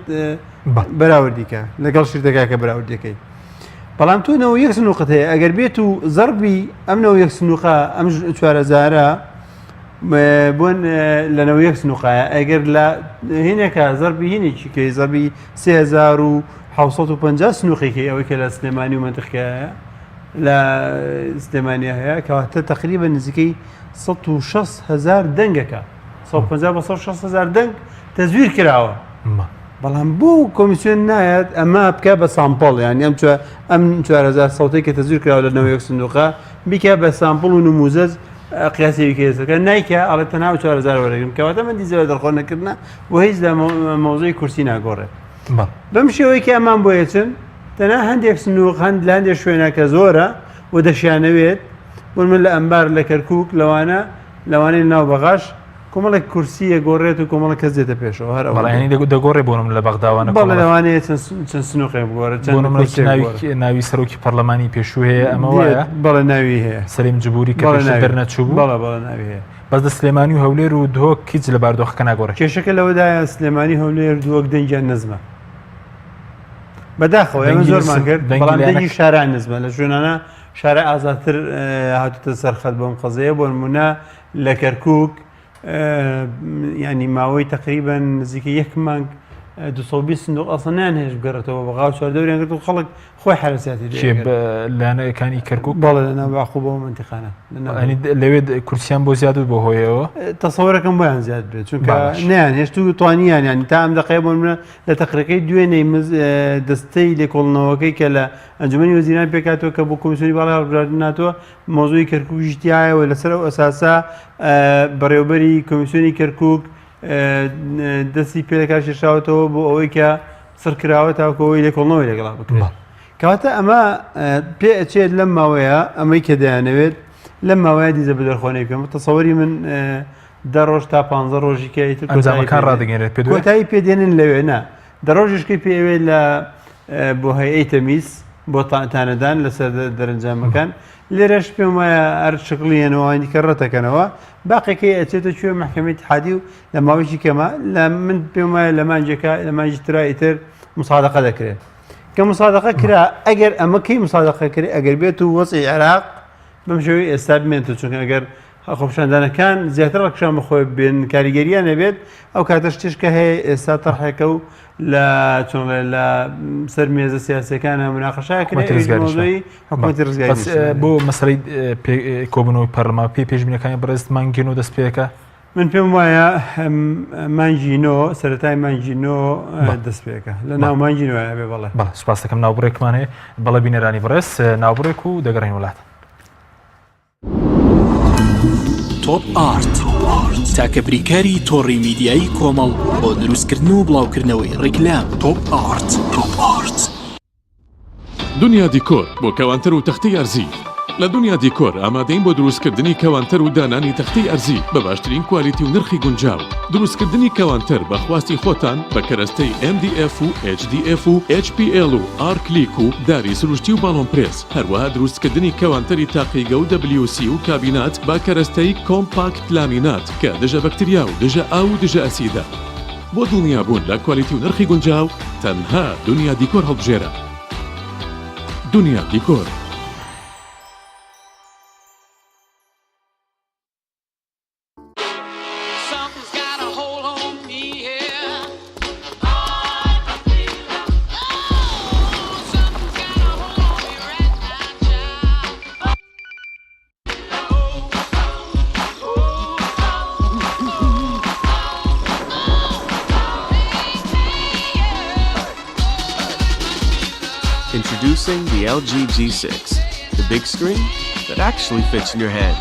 بەراوردیکە لەگەڵ شردەکە کە بەراوردەکەی بەڵام تۆ 91 سنووقت هەیە ئەگەر بێت و زەربی ئەم 91 سنووقە ئەم 4000 بۆن لە 91 سنووقایە ئەگەر لە هینێکە زەربی هینێکی کەی زەربی 3750 سنووقێکی ئەوەی کە لە سلێمانی و منتیقەیە لە سلێمانیا هەیە کەواتە تقریبا نزیکەی 160,000 دەنگەکە 150 بە 160,000 دەنگ تەزویر کراوە بەڵام بۆ کۆمیسیۆن نایەت ئەمە بکە بە سامپڵ یانی ئەم 4000 سەوتەی کە تەزویر کراوە لە 91 سندوقە بیکە بە سامپڵ و نموزەج قیاسێکی کێسەکە نایکە ئەڵێ تەنها 4000 وەرەگرم کەواتە من دیزەوە دەرخۆ نەکردنە بۆ هیچ لە مەوزەی کورسی ناگۆڕێت بەم شێوەیە کە ئەمان بۆ یەچن تەنها هەندێک سنووق لە هەندێک شوێنە کە زۆرە و دەشیانەوێت بۆن من لە ئەمبار لە کەرکووک لەوانەی ناو بەغاش کۆمەڵێک کورسیە گۆڕێت و کۆمەڵە کەس دێتە پێشەوە هەر ئەوڵانی دەگۆڕێ بۆنم لە بەغداوانە بەڵێ لەوانەیە چەند سنووقێ بگۆڕێت ناوی سەرۆکی پەرلەمانی پێشوو هەیە ئەمە وایە بەڵێ ناوی هەیە سەلیم جبوری کە بەرنەچوو بوو بەڵێ ناوی هەیە بەس دە سلێمانی و هەولێر و دۆک هیچ لە باردۆخەکە ناگۆڕێت کێشەکە لەوەدایە سلێمانی هەولێر دووەک دەنگیان نزمە بەداخەوە ئێمە زۆرمان کرد بەڵام دەنگی شارع نزمە لە ژوورانە شارع ئازاتر هاتوتە سەرخەت بۆم قەزەیە بۆ نمونە لە کەرکووک ینی ماوەی تقریبا نزیکە 1 مانگ 220 سندوق ئەسڵیان هێش بگەڕێتەوە بەغاو چواردەوریان کرد و خەڵک خۆی حرەسیاتی لایەنەکانی کەرکووک بەڵێ لەناو باخوبەوە منتیقانە لەوێ کورسیان بۆ زیاد بۆ هۆیەوە تەسەوەرەکەم بۆیان زیاد بێت چونکە نیان هێشت و توانیان ینی تا ئەم دقەیە بۆ منە لە تەقرەکەی دوێنەی دەستەی لێکۆڵنەوەکەی کە لە ئەنجومەنی وەزیران پێکاتەوە کە بۆ کۆمیسیۆنی باڵای هەڵبژاردن ناتوە مۆزوعی کەرکووک ژتیایەوە لەسەر ئەو ئەساسا بەڕێوەبەری کۆمیسیۆنی کەرکووک دەستی پێدەکات شێشاوەتەوە بۆ ئەوەی کە سڕکراوە تاکەوەی لێکۆڵنەوەی لەگەڵا بکرێت کەواتە ئەمە پێ ئەچێت لەم ماوەیە ئەمەی کە دەیانەوێت لەم ماوەیە دیزە بە دەرخۆنەی پێم تەسەوەری من 10 ڕۆژ تا 15 ڕۆژی کەیتر ئەنجامەکان ڕادگەێنێت پێ کۆتایی پێدێنن لەوێ نا دەڕۆژشکی پێوێت لە بۆ هەیەی تەمیز بۆ تانەدان لەسەر دەرەنجامەکان لێرەش پێم وایە هەر شکڵیەنەوەی کە ڕەتەکەنەوە باقیەکەی ئەچێتە کوێ محکەمەی اتحادی و لە ماوەیەکی کەمە لە من پێم وایە لە مانجێکە لە مانجی ترای تر مسادقە دەکرێت کە مسادقە کرا ئەگەر ئەمەکەی مسادقە کرێت ئەگەر بێت و وەسعی عێراق بەم شێوەی ئێستا بمێنێتەوە چونکە ئەگەر خۆپیشاندانەکان زیاتر ڕەکشان بخۆی بێن کاریگەریان نەبێت ئەو کاتە شتێشکە هەیە ئێستا تەڕحێکە و لە چۆن لە سەر مێزە سیاسەکانە مناقەشاکردی حکوومەتی ڕزگاری بۆ مەسەلەی کۆبوونەوەی پەرلەمان پێشبینەکانی بەڕێز مانگین و دەست پێەکە من پێم وایە مانجینۆ سەرەتای مانجینۆ دەست پێەکە لە ناو مانجینۆە بێ بەڵێ سوپاس دەکەم ناوبڕێکمان هەیە بەڵە بینەرانی بەڕێز ناوبڕێک و دەگەڕین وڵات تۆپ ئارت تاکە بریکاری تۆڕی میدیایی کۆمەڵ بۆ دروستکردن و بڵاوکردنەوەی ڕیکلام تۆپ ئارت دنیا دیکۆر بۆ کەوانتەر و تەختەی ئەرزی لە دنیا دیکۆر ئامادەین بۆ دروستکردنی کەوانتەر و دانانی تەختەی ئەرزی بە باشترین کوالیتی و نرخی گونجاو دروستکردنی کەوانتەر بە خواستی خۆتان بە کەرەستەی MDF و HDF و HPL و R-Click و داری سروشتی و باڵۆن پرێس هەروەها دروستکردنی کەوانتەری تاقیگە و WC و کابینات با کەرەستەی کۆمپاکت لامینات کە دژە بەکتریا و دژە ئاو و دژە ئەسیدە بۆ دڵنیابوون لە کوالیتی و نرخی گونجاو تەنها دنیا دیکۆر هەڵبژێرە دنیا دیکۆر Introducing the LG G6, the big screen that actually fits in your head.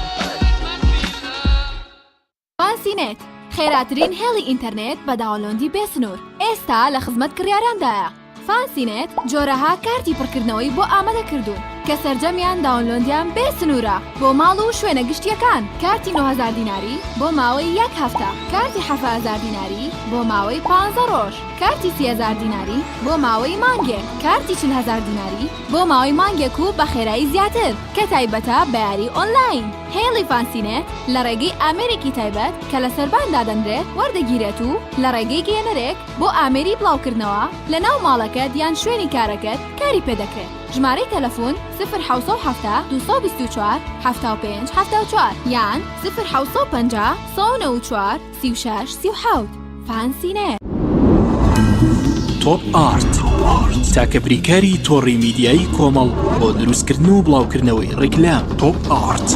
فانسینێت خێراترین هێڵی ئینتەرنێت بە داوڵۆندی بێسنوور ئێستا لە خزمەت کڕیاراندایە. فانسینێت جۆرەها کارتی پڕکردنەوەی بۆ ئامادە کردوون کە سەرجەمیان داوڵۆندیان بێسنوورە بۆ ماڵ و شوێنە گشتیەکان کارتی 9000 دیناری بۆ ماوەی 1 هەفتە کارتی 7000 دیناری بۆ ماوەی 15 ڕۆژ کارتی 30000 دیناری بۆ ماوەی مانگێک کارتی 40000 دیناری بۆ ماوەی مانگێک و بە خێرایی زیاتر کە تایبەتە بە یاری ئۆنلاین هێڵی فانسینێت لە ڕێگەی ئامێرێکی تایبەت کە لە سەرباندا دەنرێت وەردەگیرێت و لە ڕێگەی گێنەرێک بۆ ئامێری بڵاوکردنەوە لە ناو ماڵەکەت یان شوێنی کارەکەت کاری پێدەکرێت ژمارەی تەلەفۆن 070 224 75 74 یان 050 194 36 37 فانسینێت تۆپ ئارت تاکە بریکاری تۆڕی میدیایی کۆمەڵ بۆ دروستکردن و بڵاوکردنەوەی ڕیکلام تۆپ ئارت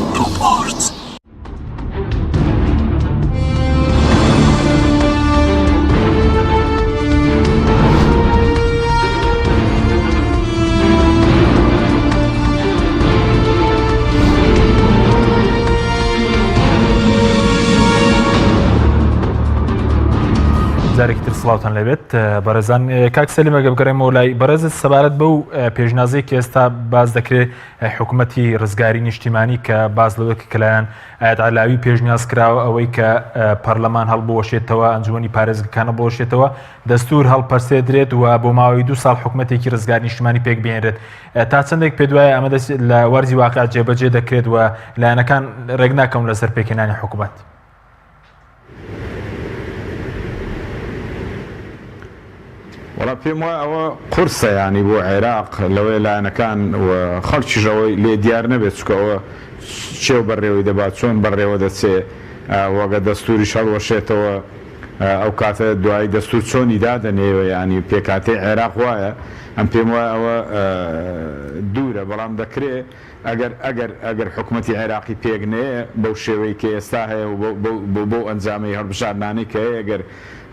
جارێکی تر سڵاوتان لەبێت بەڕێزان کاک سەلیمەگە بگەڕێمەوە لای بەڕێزت سەبارەت بەو پێشنازەی کە ئێستا باز دەکرێت حکوومەتی ڕزگاری نیشتیمانی کە باز لەوەی کەلایەن ئاەت علاوی پێشنیاز کراوە ئەوەی کە پەرلەمان هەڵبوەشێتەوە ئەنجومەنی پارێزگەکانە بۆشێتەوە دەستور هەڵپەرسێدرێت و بۆ ماوەی 2 ساڵ حکوومەتێکی ڕزگاری نیشتیمانی پێک بێنرێت تا چەندێک پێ دوایە ئەمە لە وەرزی واقع جێبەجێ دەکرێت و لایەنەکان ڕێک ناکەون لەسەر پێکهێنانی حکوومەت وڵا پێم وایە ئەوە قورسە ینی بۆ عێراق لەوەی لایەنەکان و خەڵکیژەوەی لێ دیار نەبێت چکەوە چێو بەڕێوەی دەبات چۆن بەڕێوە دەچێ وەگە دەستوری شەڵوەشێتەوە ئەو کاتە دوای دەستور چۆنی دادەنێوە ینی پێکاتی عێراق وایە ئەم پێم وایە ئەوە دوورە بەڵام دەکرێت ئەگەر حکوومەتی عێراقی پێگنەیە بەو شێوەی کە ئێستا هەیە و بۆ ئەنجامی هەڵبژاردنانەی کە هەیە ئەگەر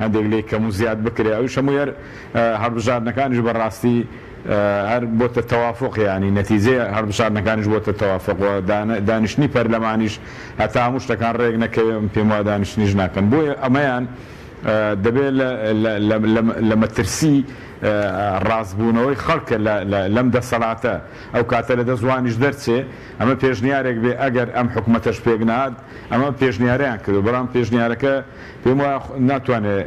هەندێک لێ کەم و زیاد بکرێ ئەوش هەموو هەڵبژاردنەکانیش بەڕاستی هەر بۆتە تەوافق ینی نەتیجەی هەڵبژاردنەکانیش بۆتە تەوافق و دانیشتنی پەرلەمانیش هەتا هەموو شتەکان ڕێک نەکەوێ پێم وایە دانیشتنیش ناکەن بۆیە ئەمەیان دەبێت لە مەترسی ڕاستبوونەوەی خەڵکە لەم دەسەڵاتە ئەو کاتە لە دەزوانیش دەرچێ ئەمە پێشنیارێک بێ ئەگەر ئەم حکوومەتەش پێگنات ئەمە پێشنیاریان کردو بەڵام پێشنیارەکە پێم وایە ناتوانێت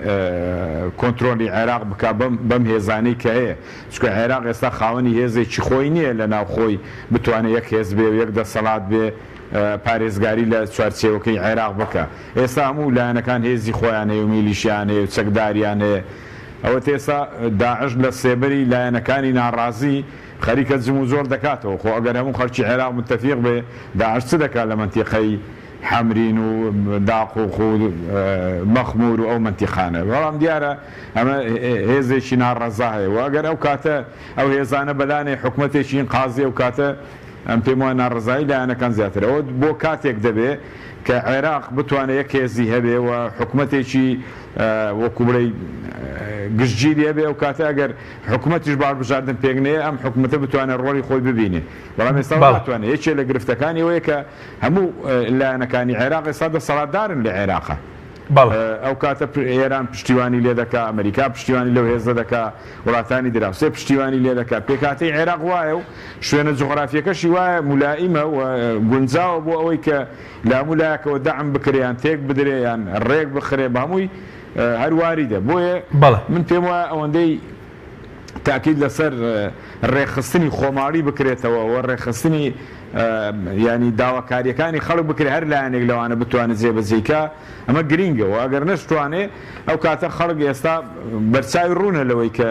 کۆنتترۆلی عێراق بک بەم هێزانەی کە هەیە چکە عێراق ئێستا خاوەنی هێزێکی خۆی نییە لە ناوخۆی بتوانێت یەک هێز بێ و یەک دەسەڵات بێ پارێزگاری لە چوارچێوەکەی عێراق بکە ئێستا هەموو لایەنەکان هێزی خۆیان هەیە و میلیشیان هەیە و چەکداریان هەیە ئەوە تێسا داعش لە سێبەری لایەنەکانی ناڕازی خەریکە جم و زۆر دەکاتەوە خۆ ئەگەر هەموو خەڵکی عێراق متتەفیق بێ داعش چ دەکات لە مەنتیقەی حەمرین و داق و خود مەخمور و ئەو مەنتیقانە بەڵام دیارە ئەمە هێزێکی ناڕەزا هەیە و ئەگەر ئەو کاتە ئەو هێزانە بەلانێ حکوومەتێکی قازی ئەو کاتە ئەم پێم وایە ناڕزایی لایەنەکان زیاتر ئەوە بۆ کاتێک دەبێ کە عێراق بتوانێت یەک هێزی هەبێ و حکوومەتێکی وەکو بڵێ گشتگیری هەبێ ئەو کاتە ئەگەر حکوومەتیش باربژاردن پێگنەیە ئەم حکوومەتە بتوانێت ڕۆڵی خۆی ببینێ بەڵام ئێستا ناتوانێت یەکێ لە گرفتەکانی ئەوەیە کە هەموو لایەنەکانی عێراق ئێستا دەسەڵاتدارن لە عێراقە ئەو کاتە ئێران پشتیوانی لێ دەکا ئەمریکا پشتیوانی لەو هێزە دەکا وڵاتانی دراوسێ پشتیوانی لێ دەکا پێکاتەی عێراق وایە و شوێنە جوغرافیەکەشی وایە مولائیمە و گونجاوە بۆ ئەوەی کە لە هەموو لایەکەوە دەعم بکرێیان تێک بدرێیان ڕێک بخرێ بە هەمووی هەرواریدە بۆیە من پێم وایە ئەوەندەی تاکید لەسەر ڕێخستنی خۆماڵی بکرێتەوە و ڕێخستنی ینی داواکاریەکانی خەڵک بکرێت هەر لایەنێک لەوانە بتوانێت جێبەجێکە ئەمە گرینگەوە ئەگەر نەشتوانێ ئەو کاتە خەڵک ئێستا بەرچاوی ڕوونە لەوەی کە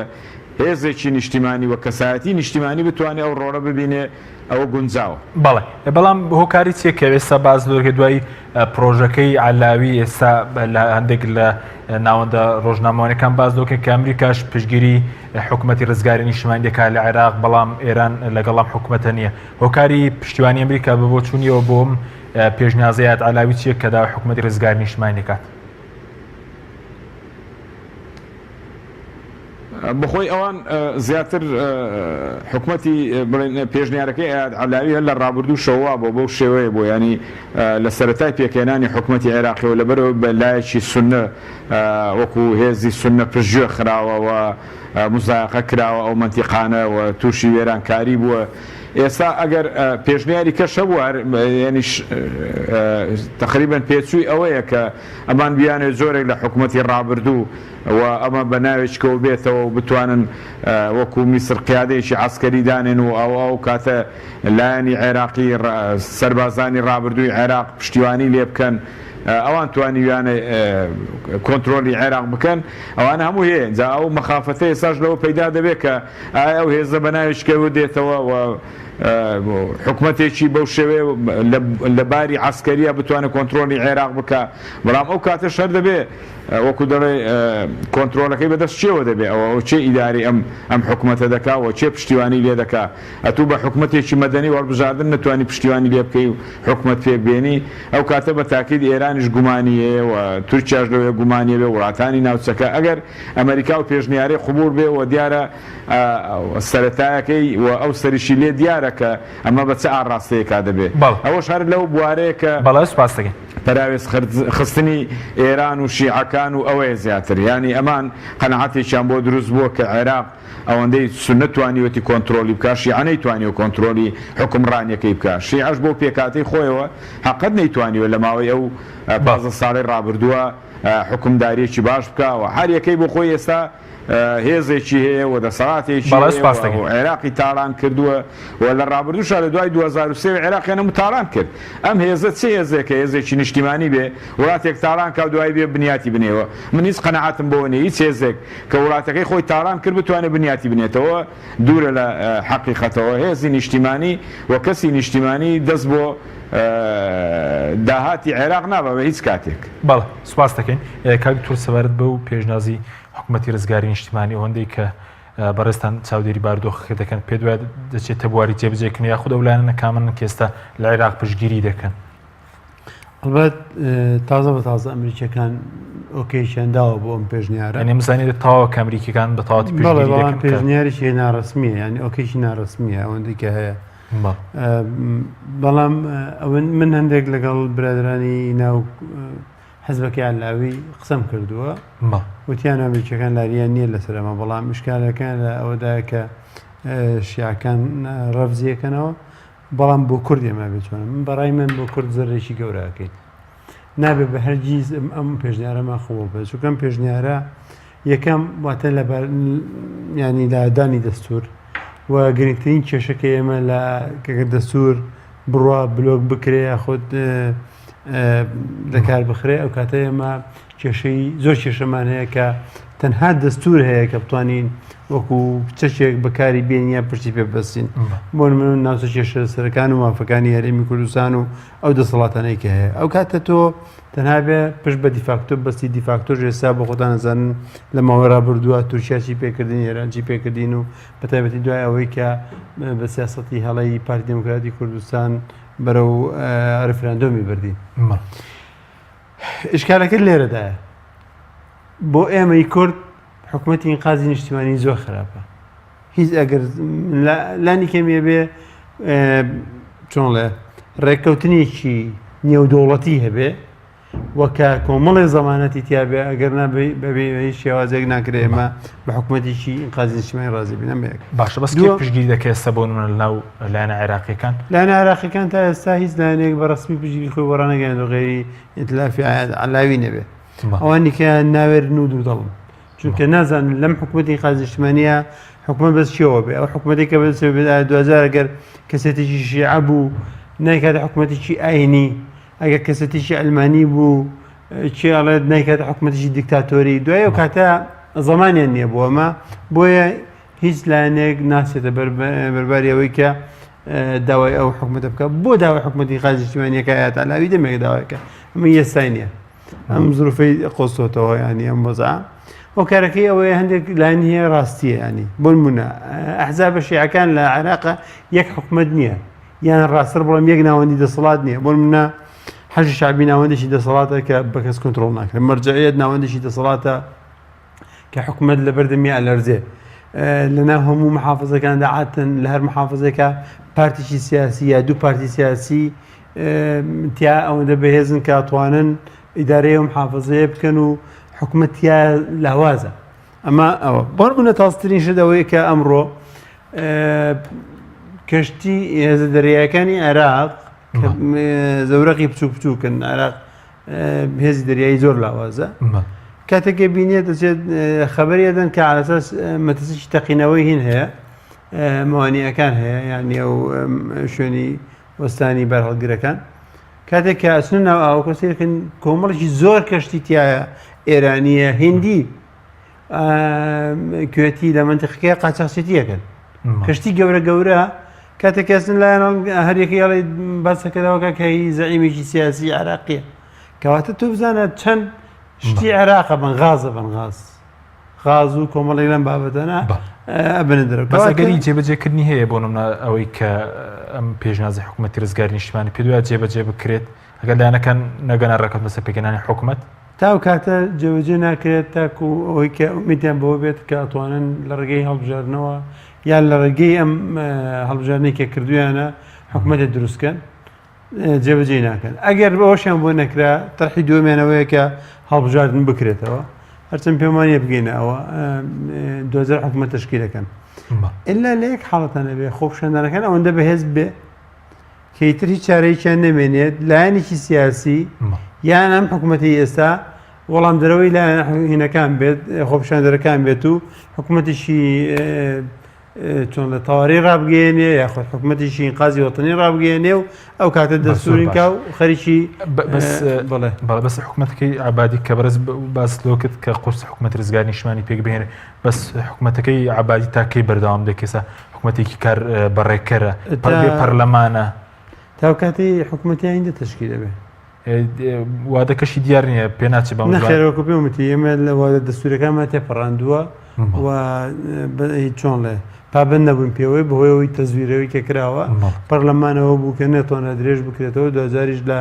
هێزێکی نیشتیمانی وە کەسایەتی نیشتیمانی بتوانێت ئەو ڕۆڵە ببینێ ئەوە گونجاوە بەڵێ بەڵام هۆکاری چیەکە ئێستا باز لۆرگە دوای پرۆژەکەی عەلاوی ئێستا لە هەندێک لە ناوەندە ڕۆژنامەوانەکان باز دۆکە کە ئەمریکاش پشتگیری حکوومەتی ڕزگاری نیشتیمانی دەکات لە عێراق بەڵام ئێران لەگەڵام حکوومەتە نییە هۆکاری پشتیوانی ئەمریکا بۆ چوونیەوە بۆم پێشنیازەیەت عەلاوی چیە کە داوای حکوومەتی ڕزگاری نیشتیمانی دەکات بخۆی ئەوان زیاتر حکوومەتی پێشنیارەکەی عەلاوی هەر لە ڕابردوو شەوا بۆ بەو شێوەیە بۆ ینی لە سەرەتای پێکهێنانی حکوومەتی عێراقیەوە لەبەرەوە بە لایەکی سونە وەکو هێزی سونە پشتگوێ خراوە و مزایقە کراوە ئەو مەنتیقانە و تووشی وێرانکاری بووە ئێستا ئەگەر پێشنیاری کەشە بووە ینی تقریبا پێچووی ئەوەیە کە ئەمان بیانێت زۆرێک لە حکوومەتی ڕابردوو و ئەمە بە ناوێکەوە بێتەوە و بتوانن وەکو میسر قیادەیەکی عەسکەری دانێن و ئەو کاتە لایەنی عێراقی سەربازانی ڕابردووی عێراق پشتیوانی لێ بکەن ئەوان توانیویانە کۆنتترۆلی عێراق بکەن ئەوانە هەموو هەیە جا ئەو مەخافەتەیە ساش لەوە پەیدا دەبێت کە ئایا ئەو هێزە بە ناوێکەوە دێتەوە و حکوومەتێکی بەو شێوێ لە باری عەسکەریە بتوانێت کۆنتترۆلی عێراق بکە بەڵام ئەو کاتە شەر دەبێ وەکو دەڵێ کۆنتترۆلەکەی بەدەست چێوە دەبێ ئەوە چێ ئیداری ئەم حکوومەتە دەکاوە چێ پشتیوانی لێ دەکا ئەتوو بە حکوومەتێکی مەدەنی وەڵبژاردن نتوانی پشتیوانی لێ بکەی و حکوومەت پێ بێنی ئەو کاتە بە تاکید ئێرانیش گومانیەیە و تورکیاش لەوێ گومانیە بێ وڵاتانی ناوچەکە ئەگەر ئەمریکا و پێشنیاری قبوڵ بێ و دیارە سەرەتایەکەی و ئەو سەریشی لێ دیارە کە ئەمە بە چ ئاڕاستەیەکا دەبێت ئەوەش هەر لەو بوارەیە کە سپاسەکەین پەراوێز خستنی ئێران و شیعەکان و ئەوەیە زیاتر ینی ئەمان قەنەعەتێکیان بۆ دروست بووە کە عێراق ئەوەندەی سونە توانیوەتی کۆنتترۆلی بکە شیعە نەیتوانیوە کۆنتترۆلی حکومڕانیەکەی بکە شیعەش بۆ پێکاتەی خۆیەوە حەقەت نەیتوانیوە لە ماوەی ئەو 15 ساڵی ڕابردووە حکومداریەکی باش بکە و هەر یەکەی بۆ خۆی ئێستا هێزێکی هەیە و دەسەڵاتێکی عێراقی تاڵان کردووە و لە ڕابردووشە لە دوای 2023 عێراقیان هەموو تاڵان کرد ئەم هێزە چه هێزێکە هێزێکی نیشتیمانی بێ وڵاتێک تاڵان کا دوای بێ بنیاتی بنێەوە من هیچ قەنەعەتم بۆ نیە هیچ هێزێک کە وڵاتەکەی خۆی تاڵان کرد بتوانێت بنیاتی بنێتەوە دوورە لە حەقیقەتەوە هێزی نیشتیمانی و کەسی نیشتیمانی دەست بۆ داهاتی عێراق نابە بە هیچ کاتێک. بەڵێ سوپاس دەکەین کاک تور سەبارەت بە و پێشنازی حکوومەتی ڕزگاری نیشتیمانی ئەوەندەی کە بەڕێستان چاودێری بارودۆخەکە دەکەن پێ دوای دەچێتە بواری جێبجێکردن یاخود ئەولانە کامن کێستا لە عێراق پشتگیری دەکەن. ئەلبەت تازە بە تازە ئەمریکیەکان ئۆکیشیان داوە بۆ ئەم پێشنیارە ئەنێ مزانێت تەواوە کە ئەمریکیەکان بە تەواوەتی پشتگیری دەکەن پێشنیاریشی ناڕسمیە ینی ئۆکیشی ناڕسمیە ئەوەندەی کە هەیە بەڵام من هەندێک لەگەڵ برادرانی ناو حەزبەکەی عەلاوی قسەم کردووە وتیان ئەمریکیەکان لاریان نییە لەسەرەمە بەڵام مشکالەکان لە ئەوەدایە کە شیعەکان ڕەفزیەکەنەوە بەڵام بۆ کورد ئێمە بێتوانە من بەڕای من بۆ کورد زەرێکی گەورەکەیت نابێت بە هەرگیز ئەم پێشنیارەمە خۆ بێت چونکەم پێشنیارە یەکەم واتە لە ینی لادانی دەستور و گرنگترین کێشەکە ئێمە لە کەگەر دەستور بڕوا بلۆک بکرێ خۆت لەکار بخرێ ئەو کاتە ئێمە کێشەی زۆر کێشەمان هەیە کە تەنها دەستور هەیە کە بتوانین وەکو چەشێک بەکاری بێنیە پشتی پێ بەستین بۆ من ناوچە کێشە سەرەکان و مافەکانی هەرێمی کوردستان و ئەو دەسەڵاتانەی کە هەیە ئەو کاتە تۆ تەنها بێ پشت بە دیفاکتۆر بەستی دیفاکتۆر ێستا بە خۆتان نەزانن لە ماوەڕا بردووە تورکیاچی پێکردین ئێرانجی پێکردین و بەتایبەتی دوای ئەوەی کە بە سیاسەتی هەڵەی پارتی دموکراتی کوردستان بەرەو ڕفراندۆمی بردین ئشکالەکە لێرەدایە بۆ ئێمەی کورد حکوومەتی ئینقازی نیشتیمانی زۆر خراپە هیچ ئەگەر لانی کەمیە بێ چۆن لێ ڕێککەوتنیکی نێودەوڵەتی هەبێ وەکە کۆمەڵی زەمانەتی تیاابێ ئەگەر بەبێ هیچ شێوازێک ناکرێ ئێمە بە حکوومەتیشی ئینقازی نیشتیمانی ڕازی بینەمەیەک باشە بەس پشتگیری دەکە ئێستا بۆ منە لەناو لایەنە عێراقیەکان لایەنە عێراقیەکان تا ئێستا هیچ لایەنێک بە ڕسمی پشتگیری خۆی وەڕانەگەیان و غێری ئیتلافی عەلاوی نەبێ ئەوانی کە ناوێرن و دوودەڵن چونکە نازانن لەم حکوومەتی ئینقازی نیشتیمانیە حکوومەت بەس چیەوە بێ ئەو حکوومەتی کە بەس 2000 ئەگەر کەسێتێکی شیعە بوو نایکاتە حکوومەتێکی ئاینی ئەگەر کەسێتێکی ئەلمانی بوو چی ئەڵێت نایکاتە حکوومەتێکی دیکتاتۆری دوای ئەو کاتە زەمانیان نییە بۆ ئەمە بۆیە هیچ لایەنێک ناسێتە بەرباری ئەوەی کە داوای ئەو حکوومەتە بکە بۆ داوای حکوومەتی ئینقازی نیشتیمانیەکە ئاەت عەلاوی دەمێک داوایکە ئەمە ئێستا نییە ئەم زروفەی قۆستۆتەوە ینی ئەم وەزع ئەو کارەکەی ئەوەیە هەندێک لایەن هەیە ڕاستیە ینی بۆ نمونە ئەحزابە شیعەکان لە عێراقە یەک حکوومەت نییە یان ڕاستتر بڵێم یەک ناوەندی دەسەڵات نییە بۆ نمونە حەزی شعبی ناوەندێکی دەسەڵاتە کە بە کەس کۆنتڕۆڵ ناکرێت مەرجەعیەت ناوەندێکی دەسەڵاتە کە حکوومەت لە بەردەمی ئەلەرزێ لەناو هەموو محافزەکاندا عاتن لە هەر محافزەکە پارتیشی سیاسی یا دوو پارتی سیاسی تیا ئەوەندە بەهێزن کە ئەتوانن ئیدارەیە و محافزەیە بکەن و حکوومەتیا لاوازە ئەمە ئەوە بەڕبوونە تاسترین شدەوەی کە ئەمڕۆ کەشتی هێزە دەریایەکانی عێراق زەورەقی بچوو بچووکن عێراق هێزی دەریایی زۆر لاوازە کاتێکە بینێت دەچێت خەبەریەدەن کە ئاساس مەترسیی تەقینەوەی هین هەیە مەوانیەکان هەیە یعنی ئەو شوێنی وەستانی بەرهەڵگرەکان کاتێک کە ئەچنە ناو ئاو کۆسیرکن کۆمەڵێکی زۆر کەشتی تایە ئێرانیە هندی کوێتی لە منتیقەکەی قاچاقچێتیەکەن کەشتی گەورە گەورە کاتێک کەسن لایەن هەریەکەی هەڵی باسەکەداوەکە کە هی زەعیمێکی سیاسی عێراقیە کەواتە تۆ بزانە چەند شتی عێراقە بەنغازە بەنغاز غاز و کۆمەڵی لەم بابەتەنە ئەبنە دەرەوە بەسەگەری جێبەجێکردنی هەیە بۆ نمونە ئەوەی کە ئەم پێشنازی حکوومەتی ڕزگاری نیشتیمانی پێ دوای جێبەجێ بکرێت ئەگەر لایەنەکان نەگەنە ڕێکەوت بەسەر پێکەنانی حکوومەت تاو کاتە جێبەجێ ناکرێت تاکو ئەوەی کە ئومیدیان بەوە بێت کە ئەتوانن لە ڕێگەی هەڵبژاردنەوە یان لە ڕێگەی ئەم هەڵبژاردنەی کە کردویانە حکوومەتێک دروستکەن جێبەجێ ناکەن ئەگەر بەەوەشیان بۆ نەکرا تەرحی دووەمێنەوەیە کە هەڵبژاردن بکرێتەوە هەرچەند پێمانە بگەینەوە 2000 حکوومەت تشکیلەکەن ئللا لە یەک حاڵەتانە بێ خۆپشاندانەکان ئەوەندە بەهێز بێ کەیتر هیچ چارەیەکیان نەمێنێت لایەنێکی سیاسی یان ئەم حکوومەتی ئێستا وەڵام دەرەوەی لایەن هینەکان بێت خۆپشاندەرەکان بێت و حکوومەتیشی چۆن لە تەواوی ڕابگەێنێ یاخۆ حکوومەتیشی ئینقازی وەتانی ڕابگەێنێ و ئەو کاتە دەستورینکا و خەریکی بڵێ بەس حکوومەتەکەی عبادی کە بەرز باس لۆکت کە قورس حکوومەت ڕزگاری نیشتیمانی پێک بهێنێ بەس حکوومەتەکەی عبادی تاکەی بەردەوام دەکەسە حکوومەتێکی کار بەڕێکەرە پەرلەمانە تا کاتی حکوومەتی هەندە تشکی دەبێت وادەکەشی دیار نییە پێ ناچێت بە نەخێرەوەکو پێوەتی ئێمە لە وادە دەستورەکانمان تێپەڕاندووە و چۆن لێ پابند نەبوون پێوەی بەهۆیەوەی تەزویرەوەی کە کراوە پەرلەمانەوە بوو کە نێتۆنە درێژ بکرێتەوە دوزاریش لە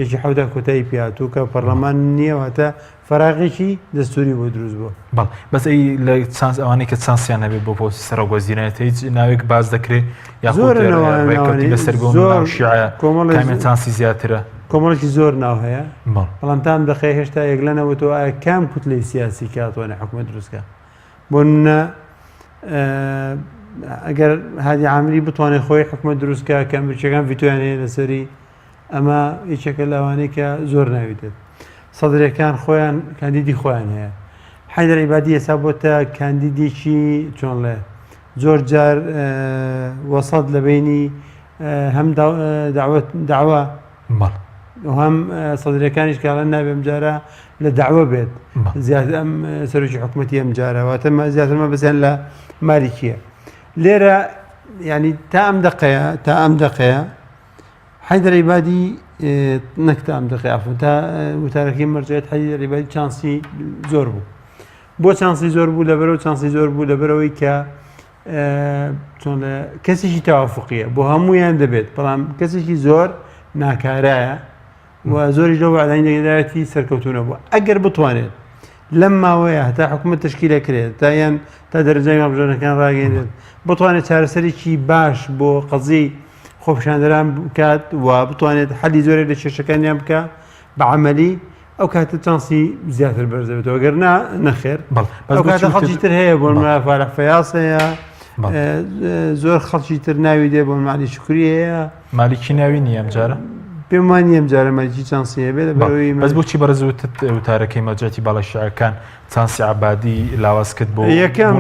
یەکی حەودا کۆتایی پیاتوو کە پەرلەمان نییە واتە فراغێکی دەستوری بۆ دروست بووە بەڵ بەس ئەی لە چانس ئەوانەی کە چانسیان هەبێت بۆ پۆستی سەرۆکوەزیرێت هیچ ناوێک باز دەکرێت یاخۆی بەسەر بۆ شیعە کامیان چانسی زیاترە کۆمەڵێکی زۆر ناو هەیە بەڵام تام دەخی هێشتا یەکلەنەوەتەوە ئایا کام کوتلەی سیاسی کاتوانێ حکوومەت دروستکە بۆ نە ئەگەر هادی عامری بتوانێت خۆی حکوومەت دروستکە کەمبرچەکان ڤیتۆیان هەیە لەسەری ئەمە هیچێکە لەوانەیە کە زۆر ناویدێت سەدرەکان خۆیان کاندیدی خۆیان هەیە حیدەر عیبادی ئێستا بۆتە کاندیدێکی چۆن لێ زۆر جار وەسەد لە بینی هەم داوا هەم سەدرەکانیش کاڵەن نابێم جارە لە داوە بێت زیاتر ئەم سەرۆکی حکوومەتی ئەم جارەواتە زیاترمە بەزیان لە ماریکیە لێرە ینی تا ئەم دقەیە حیدەر عیبادی نەکتە ئەم دقەیە تا وتارەکەی مەرجێت حیدەر عیبادی چانسی زۆر بوو بۆ چانسی زۆر بوو لەبەرەوە چانسی زۆر بوو لەبەرەوەی کە چۆن کەسێکی تەوافقیە بۆ هەمویان دەبێت بەڵام کەسێکی زۆر ناکارایە و زۆری لەو وعدانیدایەتی سەرکەوتونە بووە ئەگەر بتوانێت لەم ماوەیە هەتا حکوومەت تشکیلەکرێت تا یان تا دەرەجای هەڵبژاردنەکان ڕاگەێنێت بتوانێت چارەسەرێکی باش بۆ قەزی خۆپیشاندەران بکات و بتوانێت حەلی زۆرێک لە کێشەکانیان بکە بە عەمەلی ئەو کاتە چانسی زیاتر بەرزەبێتەوە گەر نەخێر ئەو کاتە خەڵکی تر هەیە بۆ فارح فەیاس هەیە زۆر خەڵکی تر ناوی دێ بۆ مالی شکری هەیە مالیکی ناوی نییە ئەم جارە پێم وان نییە ئەم جارە مالیکی چانسی هەیە بێت بەس بۆچی بەرزوتت وتارەکەی مەجەتی باڵەشیعەکان چانسی عەبادی لاواز کرد بۆ یەکەم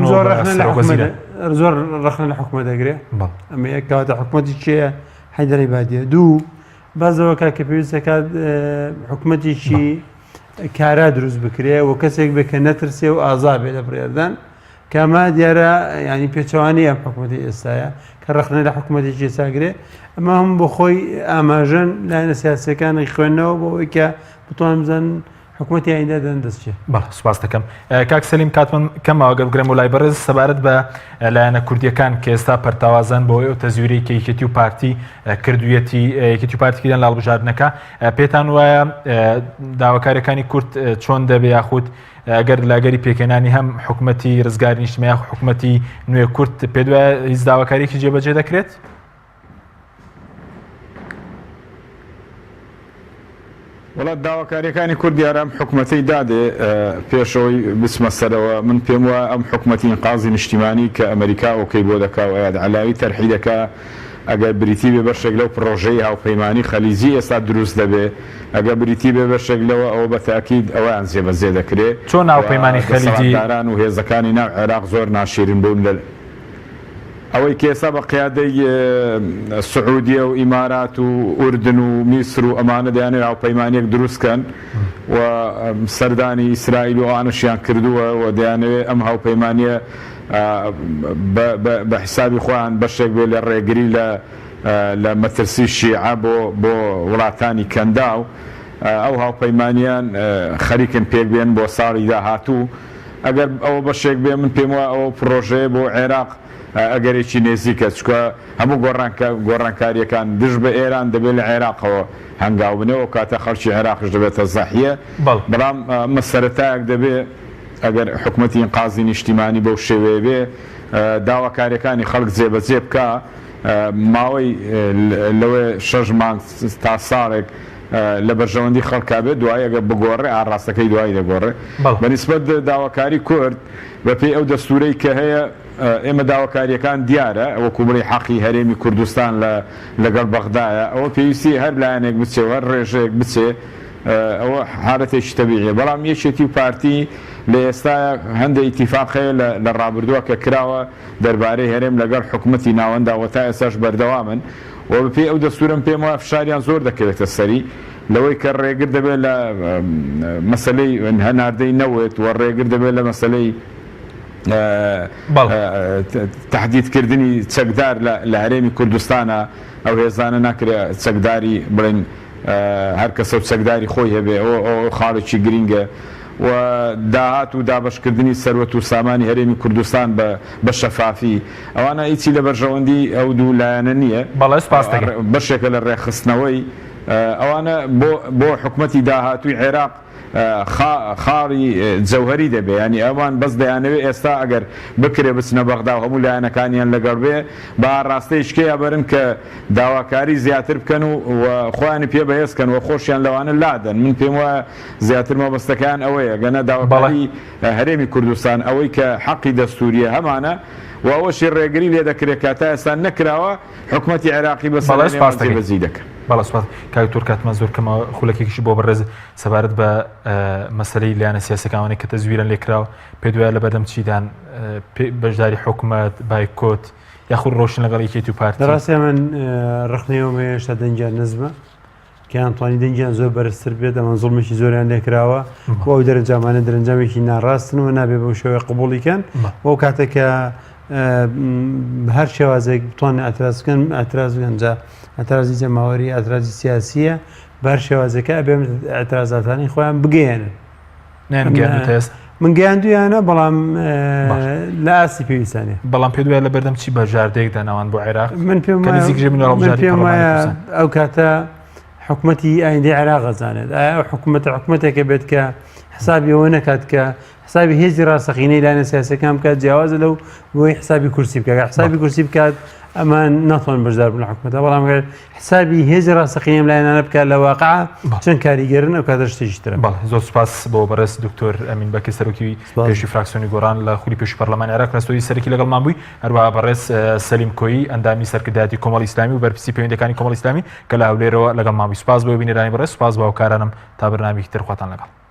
زۆر ڕەخنە لە حکوومەت دەگرێت ئەمە یەک کاتە حکوومەتی چیە حیدەر عیبادیە دوو بازەوە کە پێویستە کات حکوومەتێکی کارا دروست بکرێ و کەسێک بێ کە نەترسێ و ئازا بێ لە بڕێردان کەمە دیارە ینی پێچەوانی ئەم حکوومەتی ئێستاە کە ڕخنە لە حکوومەتێکی ئێستاگرێ ئەمە هەم بۆ خۆی ئاماژەن لایەنە سیاسەکانی خوێندنەوە بۆ ئەوەی کە بتوان بزان حکوومەتی ئایندا دەستچێ سوپاس دەکەم کاک سەلیم کاتمان کەمەوە گەڵگرێم و لای بەڕێز سەبارەت بە لایەنە کوردیەکان کە ئێستا پەرتاوازان بۆ ئەو تەزویری کە یەکێتی و پارتی کردوویەتی یەکێتی و پارتیکردن لە هەڵبژاردنەکە پێتان وایە داواکاریەکانی کورد چۆن دەبێ یاخود ئەگەر لاگەری پێکەنانی هەم حکوومەتی ڕزگاری نیشتیمانی حکوومەتی نوێ کورد پێ دوایە هیچ داواکاریەکی جێبەجێ دەکرێت؟ وڵات داواکاریەکانی کوردیارە ئەم حکوومەتەی دادێ پێشەوەی بچمە سەرەوە من پێم وایە ئەم حکوومەتی ئینقازی نیشتیمانی کە ئەمریکا ئۆکەی بۆ دەکا و یاد عەلاوی تەرحی دەکا ئەگەر بریتی بێ بەشێک لەو پرۆژەی هاوپەیمانی خەلیزی ئێستا دروست دەبێ ئەگەر بریتی بێ بەشێک لەوە ئەوە بە تاکید ئەویان جێبەجێ دەکرێت چۆن هاوپەیمانی خەلیزی داران و هێزەکانی ناو عێراق زۆر ناشیرین بوون لە ئەوەی کێسا بە قیادەی سعودیە و ئیمارات و ئوردن و میسر و ئەمانە دەیانێت هاوپەیمانیەک دروستکەن و سەردانی ئیسرائیل و ئانەشیان کردووە و دەیانەوێت ئەم هاوپەیمانیە بە حسابی خۆیان بەشێک بێ لە ڕێگری لە مەترسی شیعە بۆ وڵاتانی کەنداو ئەو هاوپەیمانیان خەریکن پێک بێن بۆ ساڵی داهاتوو ئەگەر ئەوە بەشێک بێ من پێم وایە ئەوە پرۆژەیە بۆ عێراق ئەگەرێکی نێزیکە چکە هەموو گۆڕانکاریەکان دژ بە ئێران دەبێت لە عێراقەوە هەنگاو بنەوە کاتە خەڵکی عێراقش دەبێتە زەحیە بەڵام مەسەرەتایەک دەبێت ئەگەر حکوومەتی ئینقازی نیشتیمانی بەو شێوەیە بێ داواکاریەکانی خەڵک جێبەجێ بکە ماوەی لەوێ 6 مانگ تا ساڵێک لە بەرژەوەندی خەڵکا بێت دوای ئەگە بگۆڕێ ئاڕاستەکەی دوای دەگۆڕێ بەنسبەت داواکاری کورد بەپێی ئەو دەستورەی کە هەیە ئێمە داواکاریەکان دیارە ئەوە کوبڕی حەقی هەرێمی کوردستان لەگەڵ بەغدایە ئەوە پێویستی هەر لایەنێک بچێ هەر ڕێژەیەک بچێ ئەوە حالەتێکی تەبیعیە بەڵام یەکێتی و پارتی لە ئێستا هەندێک ئیتیفاقەیە لە ڕابردووە کە کراوە دەربارەی هەرێم لەگەڵ حکوومەتی ناوەنداوە تا ئێستاش بەردەوامن و بەپێی ئەو دەستورم پێم وایە فشاریان زۆر دەکەوێتە سەری لەوەی کە ڕێگر دەبێت لە مەسەلەی هەناردەی نەوێت و ڕێگر دەبێت لە مەسەلەی تهدیدکردنی چەکدار لە هەرێمی کوردستانە ئەو هێزانە ناکرێت چەکداری بڵێن هەر کەسە و چەکداری خۆی هەبێ ئەو خاڵێکی گرینگە و داهات و دابشکردنی سەروەت و سامانی هەرێمی کوردستان بە شەفافی ئەوانە هیچی لە بەرژەوەندی ئەو دوو لایەنە نییە بەشێکە لە ڕێخستنەوەی ئەوانە بۆ حکومەتی داهاتووی عێراق خاڵی جەوهری دەبێ ینی ئەوان بەس دەیانەوێت ئێستا ئەگەر بکرێ بچنە بەغدا و هەموو لایەنەکانیان لەگەڵ بێ با ڕاستەی شکەیە بەرن کە داواکاری زیاتر بکەن و خۆیانی پێ بەهێزکەن و خۆشیان لەوانە لادەن من پێم وایە زیاتر مەبەستەکان ئەوەیە گەنە داواکاری هەرێمی کوردستان ئەوەی کە حەقی دەستوریە هەمانە و ئەوەشی ڕێگری لێ دەکرێت کاتا ئێستا نەکراوە حکوومەتی عێراقی بەسەڵی دەکەن. باڵسپات کاکتۆر کاتمە زۆر کەمە خولەکێکیشی بۆ بەڕێز سەبارەت بە مەسەلەی لایەنە سیاسەکانەی کە تەزویران لێکراوە پێ دوایە لە بەردەم چیدان بەشداری حکوومەت بایکۆت یاخود ڕۆشن لەگەڵ یەکێتی و پارتی دەڕاستی من ڕخنەوە هێشتا دەنجیان نزمە کە ئەتوانی دەنجیان زۆر بەرزتر بێت ئەمە زوڵمێکی زۆریان لێکراوە بۆ ئەو دەرەنجامانە دەرەنجامێکی ناڕاستن و نابێ بەو شێوەیە قبوڵیکەن بۆ کاتێکە هەر شێوازێک بتوانێت ئەتراز بکەن ئەتراز بگەنجا ئەترازی جەماوەری ئەترازی سیاسیە بەر شێوازەکە ئەبێ ئەترازاتانی خۆیان بگەێنن من گەیاندویانە بەڵام لە ئاسی پێویستانێ بەڵام پێ دوایە لە بەردەم چی بەژاردەیەکدا ناوان بۆ عێراق من پێم وایە ئەو کاتە حکوومەتی ئایندی عێراق ئەزانێت ئایا حکوومەتێکە بێت کە حسابی ئەوە نەکات کە حسابی هێزی ڕاستەقینەی لاەنە سیاسەکان بکات جیاوازە لەو بۆی حسابی کورسی بکات حسابی کورسی بکات ئەمان ناتوان بەشدار بن لە حکوومەتە بەڵام حسابی هێزی ڕاستەقینەی لایەنانە بکات لە واقع چەند کاریگەرن ئەو کاتە شتێکی ترە. زۆر سوپاس بۆ بەڕێز دکتۆر ئەمین بەکەی سەرۆکی پێشی فراکسیۆنی گۆڕان لە خولی پێشی پەرلەمانی عێراق ڕاستۆی سەرکی لەگەڵمان بووی هەروەها بەڕێز سەلیم کۆیی ئەندامی سەرکردایەتی کۆمەڵی ئیسلامی و بەرپرسی پەیوەندیەکانی کۆمەڵی ئیسلامی کە لە هەولێرەوە لەگەڵ ماوەی سوپاس بۆ بینێرانی بەڕێز سوپاس بۆ هاوکارانم تا بەرنامێکی تر خواتان لەگەڵ